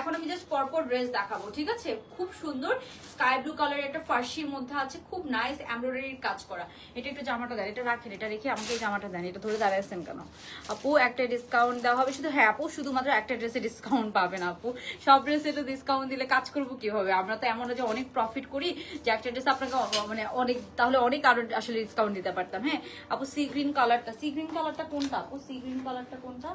এখন আমি জাস্ট পরপর ড্রেস দেখাবো, ঠিক আছে? খুব সুন্দর স্কাই ব্লু কালারের একটা ফার্সির মধ্যে আছে, খুব নাইস এমব্রয়ডারির কাজ করা। এটা একটু জামাটা দেন, এটা রাখেন, এটা রেখে আমাকে এই জামাটা দেন। এটা ধরে দাঁড়াইছেন কেন আপু? একটা ডিসকাউন্ট দেওয়া হবে শুধু। হ্যাঁ আপু, শুধুমাত্র একটা ড্রেসে ডিসকাউন্ট পাবেন আপু। সব ড্রেসে তো ডিসকাউন্ট দিলে কাজ করবো কিভাবে? আমরা তো এমন যে অনেক প্রফিট করি যে একটা ড্রেস আপনাকে মানে অনেক, তাহলে অনেক আরো আসলে ডিসকাউন্ট দিতে পারতাম। হ্যাঁ আপু, সি গ্রিন কালারটা, সি গ্রিন কালারটা কোনটা আপু? সি গ্রিন কালারটা কোনটা?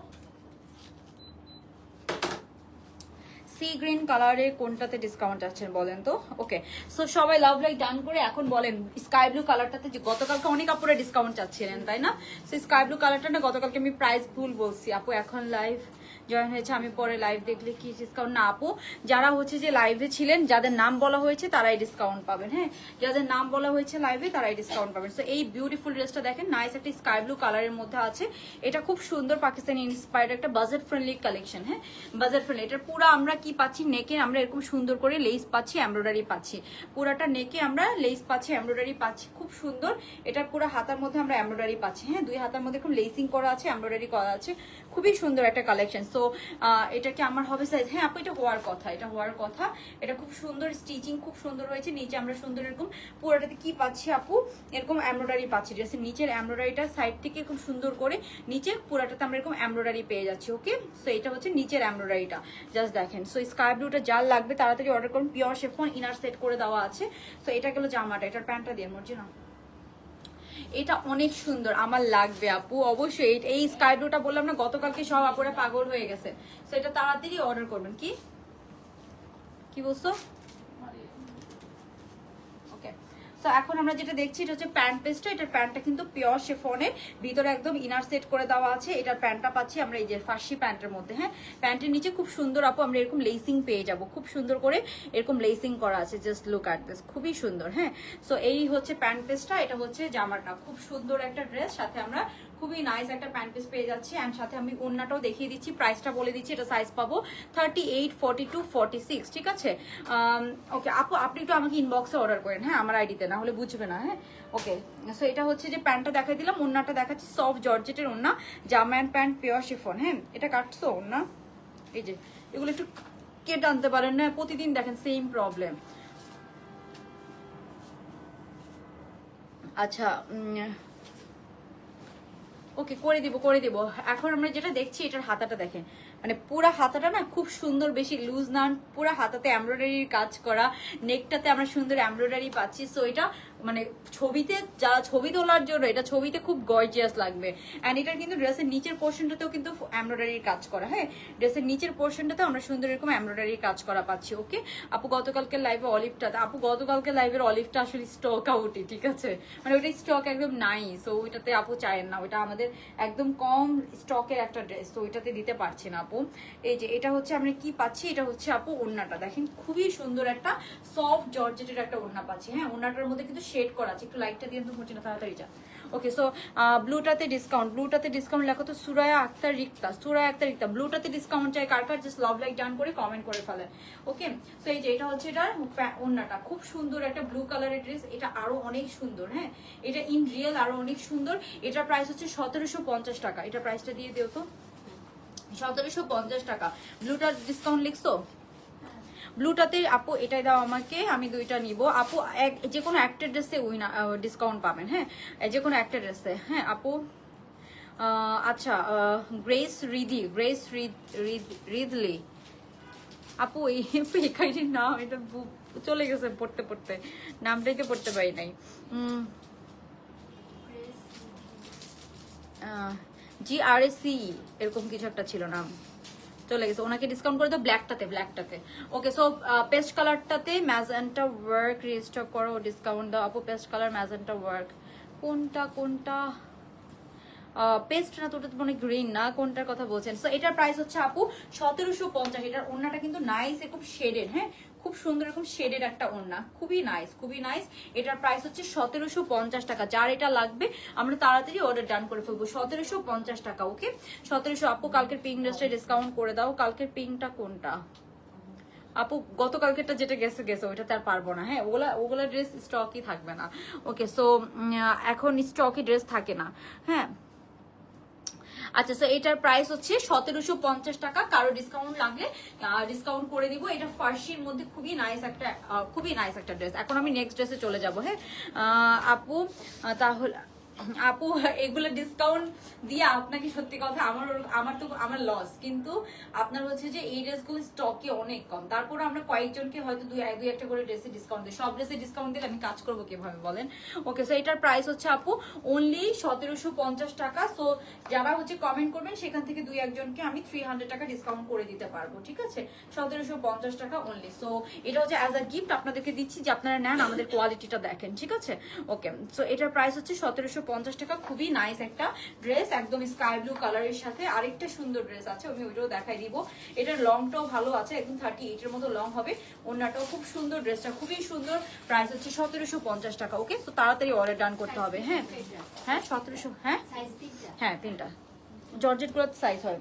সি গ্রিন কালারে কোনটাতে ডিসকাউন্ট আছে বলেন তো? ওকে, সো সবাই লাভ লাইক ডান করে এখন বলেন স্কাই ব্লু কালারটাতে, যে গতকালকে অনেক আপুরা ডিসকাউন্ট চাচ্ছিলেন তাই না? সো স্কাই ব্লু কালারটা না, গতকালকে আমি প্রাইস ভুল বলছি আপু, এখন লাইভ জয়েন হয়েছে, আমি পরে লাইভ দেখলে কি ডিসকাউন্ট না আপু, যারা হচ্ছে যে লাইভে ছিলেন যাদের নাম বলা হয়েছে তারাই ডিসকাউন্ট পাবেন। হ্যাঁ, যাদের নাম বলা হয়েছে লাইভে তারাই ডিসকাউন্ট পাবেন। সো এই বিউটিফুল ড্রেসটা দেখেন, নাইস একটা স্কাই ব্লু কালারের মধ্যে আছে। এটা খুব সুন্দর পাকিস্তানি ইন্সপায়ার্ড একটা বাজেট ফ্রেন্ডলি কালেকশন। হ্যাঁ, বাজেট ফ্রেন্ডলি। এটা পুরো আমরা কি পাচ্ছি, নেকে আমরা এরকম সুন্দর করে লেস পাচ্ছি, এমব্রয়ডারি পাচ্ছি। পুরাটা নেকে আমরা লেস পাচ্ছি, এমব্রয়ডারি পাচ্ছি, খুব সুন্দর। এটার পুরো হাতার মধ্যে আমরা এমব্রয়ডারি পাচ্ছি। হ্যাঁ, দুই হাতার মধ্যে খুব লেসিং করা আছে, এমব্রয়ডারি করা আছে, খুবই সুন্দর একটা কালেকশন। সো এটা কি আমার হবে সাইজ? হ্যাঁ আপু, এটা হওয়ার কথা, এটা হওয়ার কথা। এটা খুব সুন্দর স্টিচিং, খুব সুন্দর হয়েছে। নিচে আমরা সুন্দর এরকম পুরোটাতে কি পাচ্ছি আপু, এরকম এমব্রয়ডারি পাচ্ছি। ড্রেসের নিচের এমব্রয়ডারিটা সাইড থেকে খুব সুন্দর করে নিচে পুরোটাতে আমরা এরকম এমব্রয়ডারি পেয়ে যাচ্ছি। ওকে, সো এটা হচ্ছে নিচের এমব্রয়ডারিটা, জাস্ট দেখেন। সো স্কাই ব্লুটা যার লাগবে তাড়াতাড়ি অর্ডার করুন। পিওর শেফন ইনার সেট করে দেওয়া আছে। সো এটা গেল জামাটা, এটার প্যান্টটা দিয়ে মর্জি না, এটা অনেক সুন্দর, আমার লাগবে আপু অবশ্যই। এই স্কাই ব্লুটা বললাম না, গতকালকে সব আপুরা পাগল হয়ে গেছে। সো এটা তাড়াতাড়ি অর্ডার করবেন। কি কি বলছো? ওকে, সো এখন আমরা যেটা দেখছি এটা হচ্ছে প্যান্ট পিসটা। এটার প্যান্টটা কিন্তু পিওর শেফনের, ভিতরে একদম ইনার সেট করে দেওয়া আছে। এটার প্যান্টটা পাচ্ছি আমরা এই যে ফার্সি প্যান্টের মধ্যে। হ্যাঁ, প্যান্টের নিচে খুব সুন্দর আপু আমরা এরকম লেসিং পেয়ে যাব, খুব সুন্দর করে এরকম লেসিং করা আছে। জাস্ট লুক অ্যাট দিস, খুবই সুন্দর। হ্যাঁ, সো এই হচ্ছে প্যান্ট পিসটা, এটা হচ্ছে জামাটা। খুব সুন্দর একটা ড্রেস, সাথে আমরা খুবই নাইস একটা প্যান্ট পিস পেয়ে যাচ্ছি। অ্যান্ড সাথে আমি ওড়নাটাও দেখিয়ে দিচ্ছি, প্রাইসটা বলে দিচ্ছি। এটা সাইজ পাবো 38, 42, 46, ঠিক আছে? ওকে আপু, আপনি একটু আমাকে ইনবক্সে অর্ডার করেন, হ্যাঁ, আমার আইডিতে, না হলে বুঝবে না। হ্যাঁ, ওকে। সো এটা হচ্ছে যে প্যান্টটা দেখাই দিলাম, ওড়নাটা দেখাচ্ছি। সফট জর্জেটের ওড়না, জামা অ্যান্ড প্যান্ট পিওর শিফন। হ্যাঁ, এটা কাটছো ওড়না, এই যে এগুলো একটু কেটে আনতে পারেন না, প্রতিদিন দেখেন সেম প্রবলেম। আচ্ছা, ওকে, করে দিব করে দিব। এখন আমরা যেটা দেখছি এটার হাতাটা দেখেন, মানে পুরা হাতাটা না খুব সুন্দর, বেশি লুজ না, পুরা হাতাতে এমব্রয়ডারির কাজ করা, নেকটাতে আমরা সুন্দর এমব্রয়ডারি পাচ্ছি। সো এটা মানে ছবিতে, যারা ছবি তোলার জন্য এটা ছবিতে খুব গর্জিয়াস লাগবে। অ্যান্ড এটার কিন্তু ড্রেসের নিচের পোর্শনটাতেও কিন্তু এমব্রয়ডারির কাজ করা। হ্যাঁ, ড্রেসের নিচের পোর্শনটাতে আমরা সুন্দর এরকম এমব্রয়ডারির কাজ করা পাচ্ছি। ওকে আপু, গতকালকে লাইভে অলিভটাতে, আপু গতকালকে লাইভের অলিভটা আসলে স্টক আউটই, ঠিক আছে? মানে ওইটা স্টক একদম নাই। সো ওইটাতে আপু চায়েন না, ওইটা আমাদের একদম কম স্টকের একটা ড্রেস, তো ওইটাতে দিতে পারছি না আপু। এই যে এটা হচ্ছে আমরা কি পাচ্ছি, এটা হচ্ছে আপু ওড়নাটা দেখেন, খুবই সুন্দর একটা সফট জর্জেটের একটা ওড়না পাচ্ছি। হ্যাঁ, ওড়নাটার মধ্যে কিন্তু শেড করা আছে, একটু লাইটটা দিয়ে তো হচ্ছে না, তাড়াতাড়ি যা। ওকে, সো ব্লুটাতে ডিসকাউন্ট, ব্লুটাতে ডিসকাউন্ট লেখো তো সুরায়া আক্তার রিক্তা, সুরায়া আক্তার রিক্তা। ব্লুটাতে ডিসকাউন্ট চাই কার কার, জাস্ট লাভ লাইক ডান করে কমেন্ট করে ফেলেন। ওকে, সো এই যে এটা হচ্ছে এটার ওড়নাটা, খুব সুন্দর একটা ব্লু কালারের ড্রেস। এটা আরো অনেক সুন্দর। হ্যাঁ, এটা ইন রিয়েল আরো অনেক সুন্দর। এটার প্রাইস হচ্ছে 1750 টাকা। এটা প্রাইসটা দিয়ে দিও তো, 1750 টাকা। ব্লুটার ডিসকাউন্ট লিখছো? ব্লুটাতে আপু এটাই দাও আমাকে, আমি দুইটা নিব আপু। যে কোনো একটা ড্রেসে ডিসকাউন্ট পাবেন। হ্যাঁ, যে কোনো একটা ড্রেসে। হ্যাঁ আপু, আচ্ছা, গ্রেস রিদি, গ্রেস রিদলি আপু, এই একাইটির নাম, এটা চলে গেছে পড়তে পড়তে, নামটাই তো পড়তে পারি নাই। GRSC এরকম কিছু একটা ছিল নাম, চলে গেছে। ওনাকে ডিসকাউন্ট করে দাও ব্ল্যাকটাতে, ব্ল্যাকটাতে। ওকে, সো পেস্ট কালারটাতে ম্যাজেন্টা ওয়ার্ক রেজিস্টার করো, ডিসকাউন্ট দাও আপু। পেস্ট কালার ম্যাজেন্টা ওয়ার্ক, কোনটা কোনটা? পেস্ট না তো, ওটা তো মানে গ্রিন না, কোনটার কথা বলছেন? সো এটার প্রাইস হচ্ছে আপু 1750। এটার ওড়নাটা কিন্তু নাইস, খুব শেডেড। হ্যাঁ, খুব সুন্দর এরকম শেডের একটা ওড়না, খুবই নাইস, খুবই নাইস। এটার প্রাইস হচ্ছে 1750 টাকা। যার এটা লাগবে আমরা তাড়াতাড়ি অর্ডার ডান করে ফেলবো, 1750 টাকা। ওকে, 1700। আপু কালকের পিঙ্ক ড্রেসটা ডিসকাউন্ট করে দাও। কালকের পিঙ্কটা কোনটা আপু? গতকালকেরটা যেটা গেছে গেছে, ওইটাতে আর পারবো না। হ্যাঁ, ওগুলা ড্রেস স্টকই থাকবে না। ওকে, সো এখন স্টকই ড্রেস থাকে না। হ্যাঁ, আচ্ছা, সো এটার প্রাইস হচ্ছে 1750 টাকা। কারো ডিসকাউন্ট লাগলে ডিসকাউন্ট করে দিব। এটা ফার্সির মধ্যে খুবই নাইস একটা, খুবই নাইস একটা ড্রেস। এখন আমি নেক্সট ড্রেসে চলে যাব। হ্যাঁ আপু, তাহলে আপু এগুলো ডিসকাউন্ট দিয়ে আপনাকে সত্যি কথা আমার লস, কিন্তু আপনার হচ্ছে যে এই ড্রেসগুলো স্টকে অনেক কম। তারপর আমরা কয়েকজনকে হয়তো দুই একটা করে ড্রেসে ডিসকাউন্ট দিই। সব ড্রেসে ডিসকাউন্ট দিলে আমি কাজ করবো কিভাবে বলেন? ওকে, সো এটার প্রাইস হচ্ছে আপু অনলি 1750 টাকা। সো যারা হচ্ছে কমেন্ট করবেন সেখান থেকে দুই একজনকে আমি 300 টাকা ডিসকাউন্ট করে দিতে পারবো, ঠিক আছে? 1750 টাকা অনলি। সো এটা হচ্ছে অ্যাজ আ গিফট আপনাদেরকে দিচ্ছি, যে আপনারা নেন, আমাদের কোয়ালিটিটা দেখেন, ঠিক আছে? ওকে, সো এটার প্রাইস হচ্ছে 1750 টাকা। খুবই নাইস একটা ড্রেস, একদম স্কাই ব্লু কালারের সাথে আরেকটা সুন্দর ড্রেস আছে, আমি ওইটাও দেখাই দিব। এটার লংটাও ভালো আছে, একদম 38 এর মতো লং হবে। ওড়নাটাও খুব সুন্দর, ড্রেসটা খুবই সুন্দর। প্রাইস হচ্ছে 1750 টাকা। ওকে, তো তাড়াতাড়ি অর্ডার ডান করতে হবে। হ্যাঁ হ্যাঁ 1700, হ্যাঁ হ্যাঁ 3টা জর্জেট গুলোর সাইজ হয়।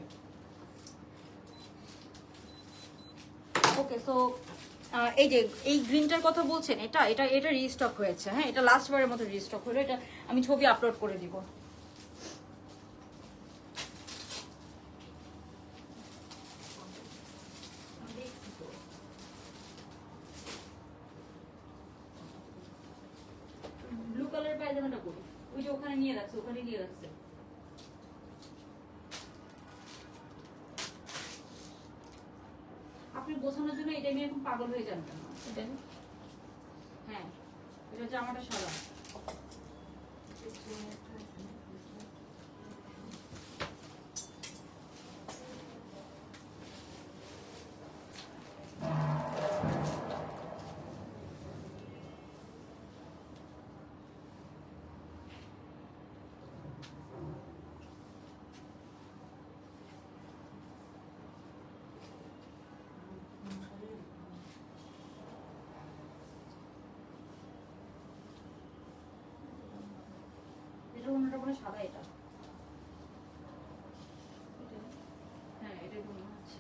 ওকে, সো এই যে এই গ্রিনটার কথা বলছেন, এটা এটা এটা রিস্টক হয়েছে। হ্যাঁ, এটা লাস্ট বারের মতো রিস্টক হলো। এটা আমি ছবি আপলোড করে দিব। ব্লু কালার পায়জামাটা করি, ওই যে ওখানে নিয়ে রাখছে, ওখানে নিয়ে রাখছে। আপনি বোঝানোর জন্য এটা নিয়ে এখন পাগল হয়ে যান কেন? হ্যাঁ, এটা জামাটা সাদা। এটা অন্যটা মনে হয় সাদা। এটা হ্যাঁ, এটা মনে হচ্ছে।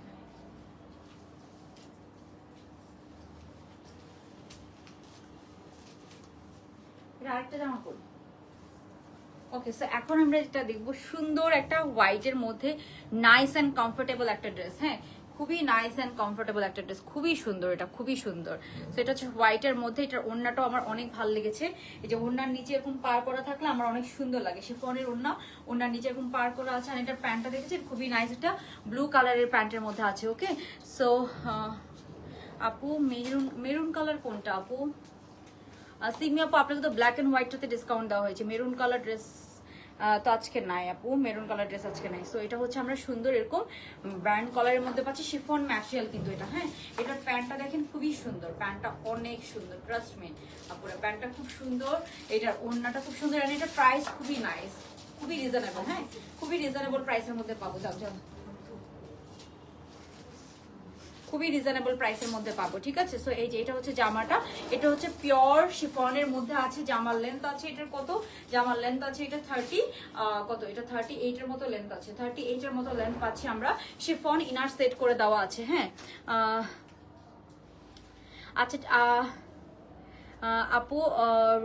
এটা আরেকটা জামা পরি। ওকে, সো এখন আমরা যেটা দেখবো, সুন্দর একটা হোয়াইটের মধ্যে নাইস অ্যান্ড কমফোর্টেবল একটা ড্রেস। হ্যাঁ, খুবই নাইস অ্যান্ড কমফোর্টেবল একটা ড্রেস, খুবই সুন্দর। এটা খুবই সুন্দর। তো এটা হচ্ছে হোয়াইটের মধ্যে। এটার ওড়নাটাও আমার অনেক ভালো লেগেছে। এই যে ওড়নার নিচে এরকম পার করা থাকলে আমার অনেক সুন্দর লাগে। শিফনের ওড়না, ওড়নার নিচে এরকম পার করা আছে। আর এটার প্যান্টটা দেখেছেন, খুবই নাইস। এটা ব্লু কালারের প্যান্টের মধ্যে আছে। ওকে, সো আপু মেরুন কালার কোনটা আপু? সিমি আপু, আপনাকে তো ব্ল্যাক এন্ড হোয়াইটটাতে ডিসকাউন্ট দেওয়া হয়েছে। মেরুন কালার ড্রেস তো আজকে নাই আপু, মেরুন কালার ড্রেস আজকে নাই। সো এটা হচ্ছে আমরা সুন্দর এরকম ব্র্যান্ড কালারের মধ্যে পাচ্ছি, শিফন ম্যাটেরিয়াল কিন্তু এটা। হ্যাঁ, এটার প্যান্টটা দেখেন, খুবই সুন্দর। প্যান্টটা অনেক সুন্দর, ট্রাস্ট মি আপুরা, প্যান্টটা খুব সুন্দর। এটার ওড়নাটা খুব সুন্দর। আর এটা প্রাইস খুবই নাইস, খুবই রিজনেবল। হ্যাঁ, খুবই রিজনেবল প্রাইসের মধ্যে পাবো। যাও যাও, খুবই রিজনেবল প্রাইসের মধ্যে পাবো। ঠিক আছে, সো এই যে এটা হচ্ছে জামাটা। এটা হচ্ছে পিওর শিফনের মধ্যে আছে। জামার লেন্থ আছে এটার কত? জামার লেন্থ আছে এটা 30 কত, এটা 38 এর মতো লেন্থ আছে। 38 এর মতো লেন্থ পাচ্ছি আমরা। শিফন ইনার সেট করে দেওয়া আছে। হ্যাঁ, আচ্ছা আপু,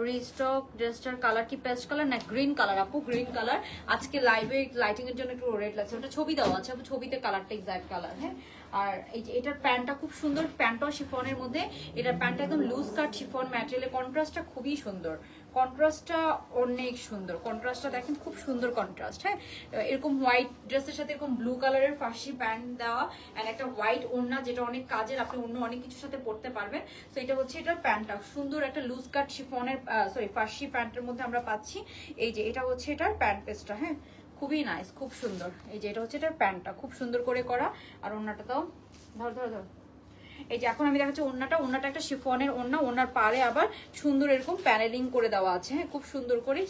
রিস্টক ড্রেসটার কালার কি পেস্ট কালার না গ্রিন কালার? আপু গ্রিন কালার। আজকে লাইভে লাইটিং এর জন্য একটু রেড লাগছে, ওটা ছবি দেওয়া আছে। আপু ছবিতে কালারটা এক্সাক্ট কালার। হ্যাঁ, আর এই যে এটার প্যান্টটা খুব সুন্দর। প্যান্টটাও শিফনের মধ্যে। এটার প্যান্টটা একদম লুজ কাট শিফন ম্যাটেরিয়ালের। কন্ট্রাস্টটা খুবই সুন্দর, কন্ট্রাস্টটা অনেক সুন্দর। কন্ট্রাস্টটা দেখেন, খুব সুন্দর কন্ট্রাস্ট। হ্যাঁ, এরকম হোয়াইট ড্রেসের সাথে এরকম ব্লু কালারের ফার্সি প্যান্ট দেওয়া, এন্ড একটা হোয়াইট ওড়না, যেটা অনেক কাজের, আপনি অন্য অনেক কিছুর সাথে পরতে পারবেন। তো এটা হচ্ছে এটার প্যান্টটা সুন্দর, একটা লুজ কাট শিফনের ফার্সি প্যান্টের মধ্যে আমরা পাচ্ছি। এই যে এটা হচ্ছে এটার প্যান্ট পেস্টটা। হ্যাঁ, খুবই নাইস, খুব সুন্দর। এই যে এটা হচ্ছে এটার প্যান্টটা, খুব সুন্দর করে করা। আর ওড়নাটা তো ধর ধর ধর। এই যে এখন আমি দেখাচ্ছি ওড়নাটা একটা শিফনের ওড়না। ওড়নার পারে আবার সুন্দর এরকম প্যানেলিং করে দেওয়া আছে। হ্যাঁ, খুব সুন্দর করে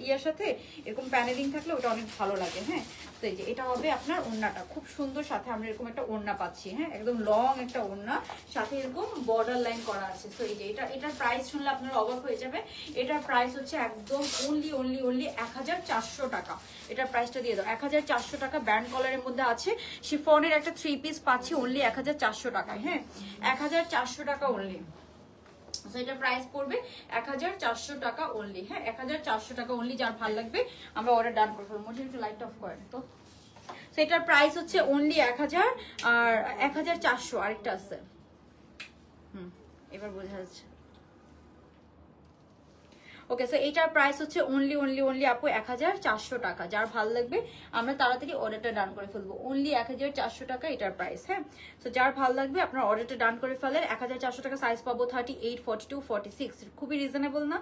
ইয়ার সাথে এরকম প্যানেলিং থাকলে ওটা অনেক ভালো লাগে। হ্যাঁ, তো এই যে এটা হবে আপনার ওড়নাটা, খুব সুন্দর। সাথে আমরা এরকম একটা ওড়না পাচ্ছি। হ্যাঁ, একদম লং একটা ওড়না, সাথে এরকম বর্ডার লাইন করা আছে। তো এই যে এটার প্রাইস শুনলে আপনারা অবাক হয়ে যাবে। এটার প্রাইস হচ্ছে একদম অনলি 1400 টাকা। এটার প্রাইসটা দিয়ে দাও 1400 টাকা। ব্যান্ড কলারের মধ্যে আছে। শিফনের একটা 3 পিস পাচ্ছি অনলি 1400 টাকায়। হ্যাঁ, 1400 টাকা অনলি। এটা প্রাইস পড়বে 1400 টাকা অনলি। হ্যাঁ, 1400 টাকা অনলি। যার ভালো লাগবে আমরা অর্ডার ডান করে ফেলবো। মোটামুটি একটু লাইট অফ করেন তো। সেটার প্রাইস হচ্ছে অনলি 1000 আর 1400। আরেকটা আছে, এবার বোঝা যাচ্ছে। ওকে, সো এটার প্রাইস হচ্ছে অনলি আপু 1400 টাকা। যার ভালো লাগবে আমরা তাড়াতাড়ি অর্ডারটা ডান করে ফেলবো। অনলি 1400 টাকা এটার প্রাইস। হ্যাঁ, সো যার ভালো লাগবে আপনার অর্ডারটা ডান করে ফেলেন। 1400 টাকা। সাইজ পাবো 38, 42, 46। খুবই রিজনেবল না?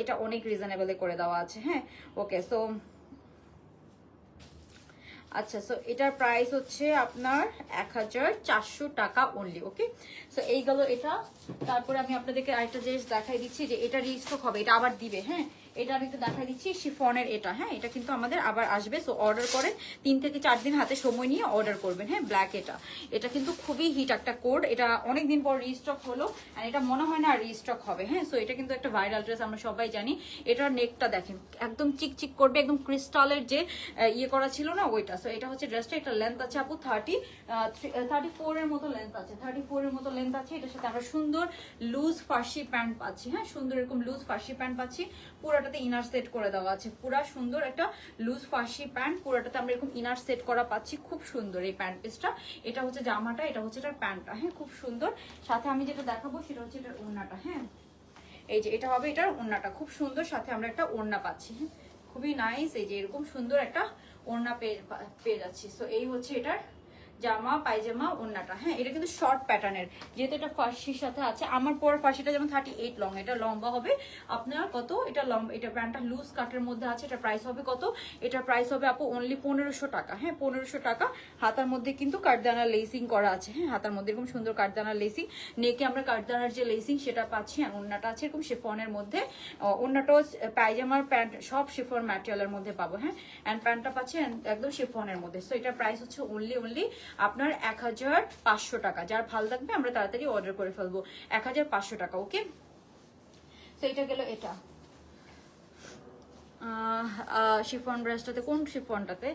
এটা অনেক রিজনেবলে করে দেওয়া আছে। হ্যাঁ, ওকে, সো আচ্ছা, সো এটার প্রাইস হচ্ছে আপনার 1400 টাকা অনলি। ওকে, সো এই গেল এটা। তারপরে আমি আপনাদেরকে আরেকটা জিনিস দেখাই দিচ্ছি যে এটা রিস্টক হবে, এটা আবার দিবে। হ্যাঁ, এটা আমি একটু দেখা দিচ্ছি শিফনের এটা, হ্যাঁ এটা কিন্তু আমাদের আবার আসবে। সো অর্ডার করেন, 3 থেকে 4 দিন হাতে সময় নিয়ে অর্ডার করবেন। হ্যাঁ ব্ল্যাক এটা কিন্তু খুবই হিট একটা কোড, এটা অনেকদিন পর রিস্টক হলো, আর এটা মনে হয় না রিস্টক হবে। হ্যাঁ সো এটা কিন্তু একটা ভাইরাল ড্রেস, আমরা সবাই জানি। এটার নেকটা দেখেন একদম চিকচিক করবে, একদম ক্রিস্টালের যে ইয়ে করা ছিল না ওইটা। সো এটা হচ্ছে ড্রেসটা, এটা লেন্থ আছে আপু 34 এর মতো লেন্থ আছে, 34 এর মতো লেন্থ আছে। এটার সাথে আমরা সুন্দর লুজ ফার্সি প্যান্ট পাচ্ছি। হ্যাঁ সুন্দর এরকম লুজ ফার্সি প্যান্ট পাচ্ছি, পুরাটাতে ইনার সেট করে দেওয়া আছে, পুরা সুন্দর একটা লুজ ফার্সি প্যান্ট, পুরাটাতে আমরা এরকম ইনার সেট করা পাচ্ছি, খুব সুন্দর এই প্যান্ট পিসটা। এটা হচ্ছে জামাটা, এটা হচ্ছে এটার প্যান্টটা। হ্যাঁ খুব সুন্দর। সাথে আমি যেটা দেখাবো সেটা হচ্ছে এটার ওড়নাটা। হ্যাঁ এই যে এটা হবে এটার ওড়নাটা, খুব সুন্দর, সাথে আমরা একটা ওড়না পাচ্ছি। হ্যাঁ খুবই নাইস, এই যে এরকম সুন্দর একটা ওড়না পেয়ে যাচ্ছি। সো এই হচ্ছে এটার জামা, পায়জামা, ওড়নাটা। হ্যাঁ এটা কিন্তু শর্ট প্যাটার্নের, যেহেতু এটা ফার্সির সাথে আছে। আমার পর ফার্সিটা যেমন 38 লং, এটা লম্বা হবে আপনার কত, এটা লম্বা, এটা প্যান্টটা লুজ কাটের মধ্যে আছে। এটা প্রাইস হবে কত, এটা প্রাইস হবে আপু অনলি 1500 টাকা। হ্যাঁ 1500 টাকা। হাতার মধ্যে কিন্তু কাঠদানা লেসিং করা আছে। হ্যাঁ হাতার মধ্যে এরকম সুন্দর কাঠদানা লেসিং, নেকে আমরা কাঠদানার যে লেসিং সেটা পাচ্ছি। আর ওড়নাটা আছে এরকম শিফনের মধ্যে, ওড়নাটাও পায়জামার প্যান্ট সব শিফন ম্যাটেরিয়ালের মধ্যে পাবো। হ্যাঁ অ্যান্ড প্যান্টটা পাচ্ছি একদম শিফনের মধ্যে। সো এটার প্রাইস হচ্ছে অনলি আপনার 1500 টাকা। যার ভালো লাগবে আমরা তাড়াতাড়ি অর্ডার করে ফেলবো, 1500 টাকা। ওকে সো এটা গেল এটা শিফন ব্রেস্টটাতে, কোন শিফনটাতে,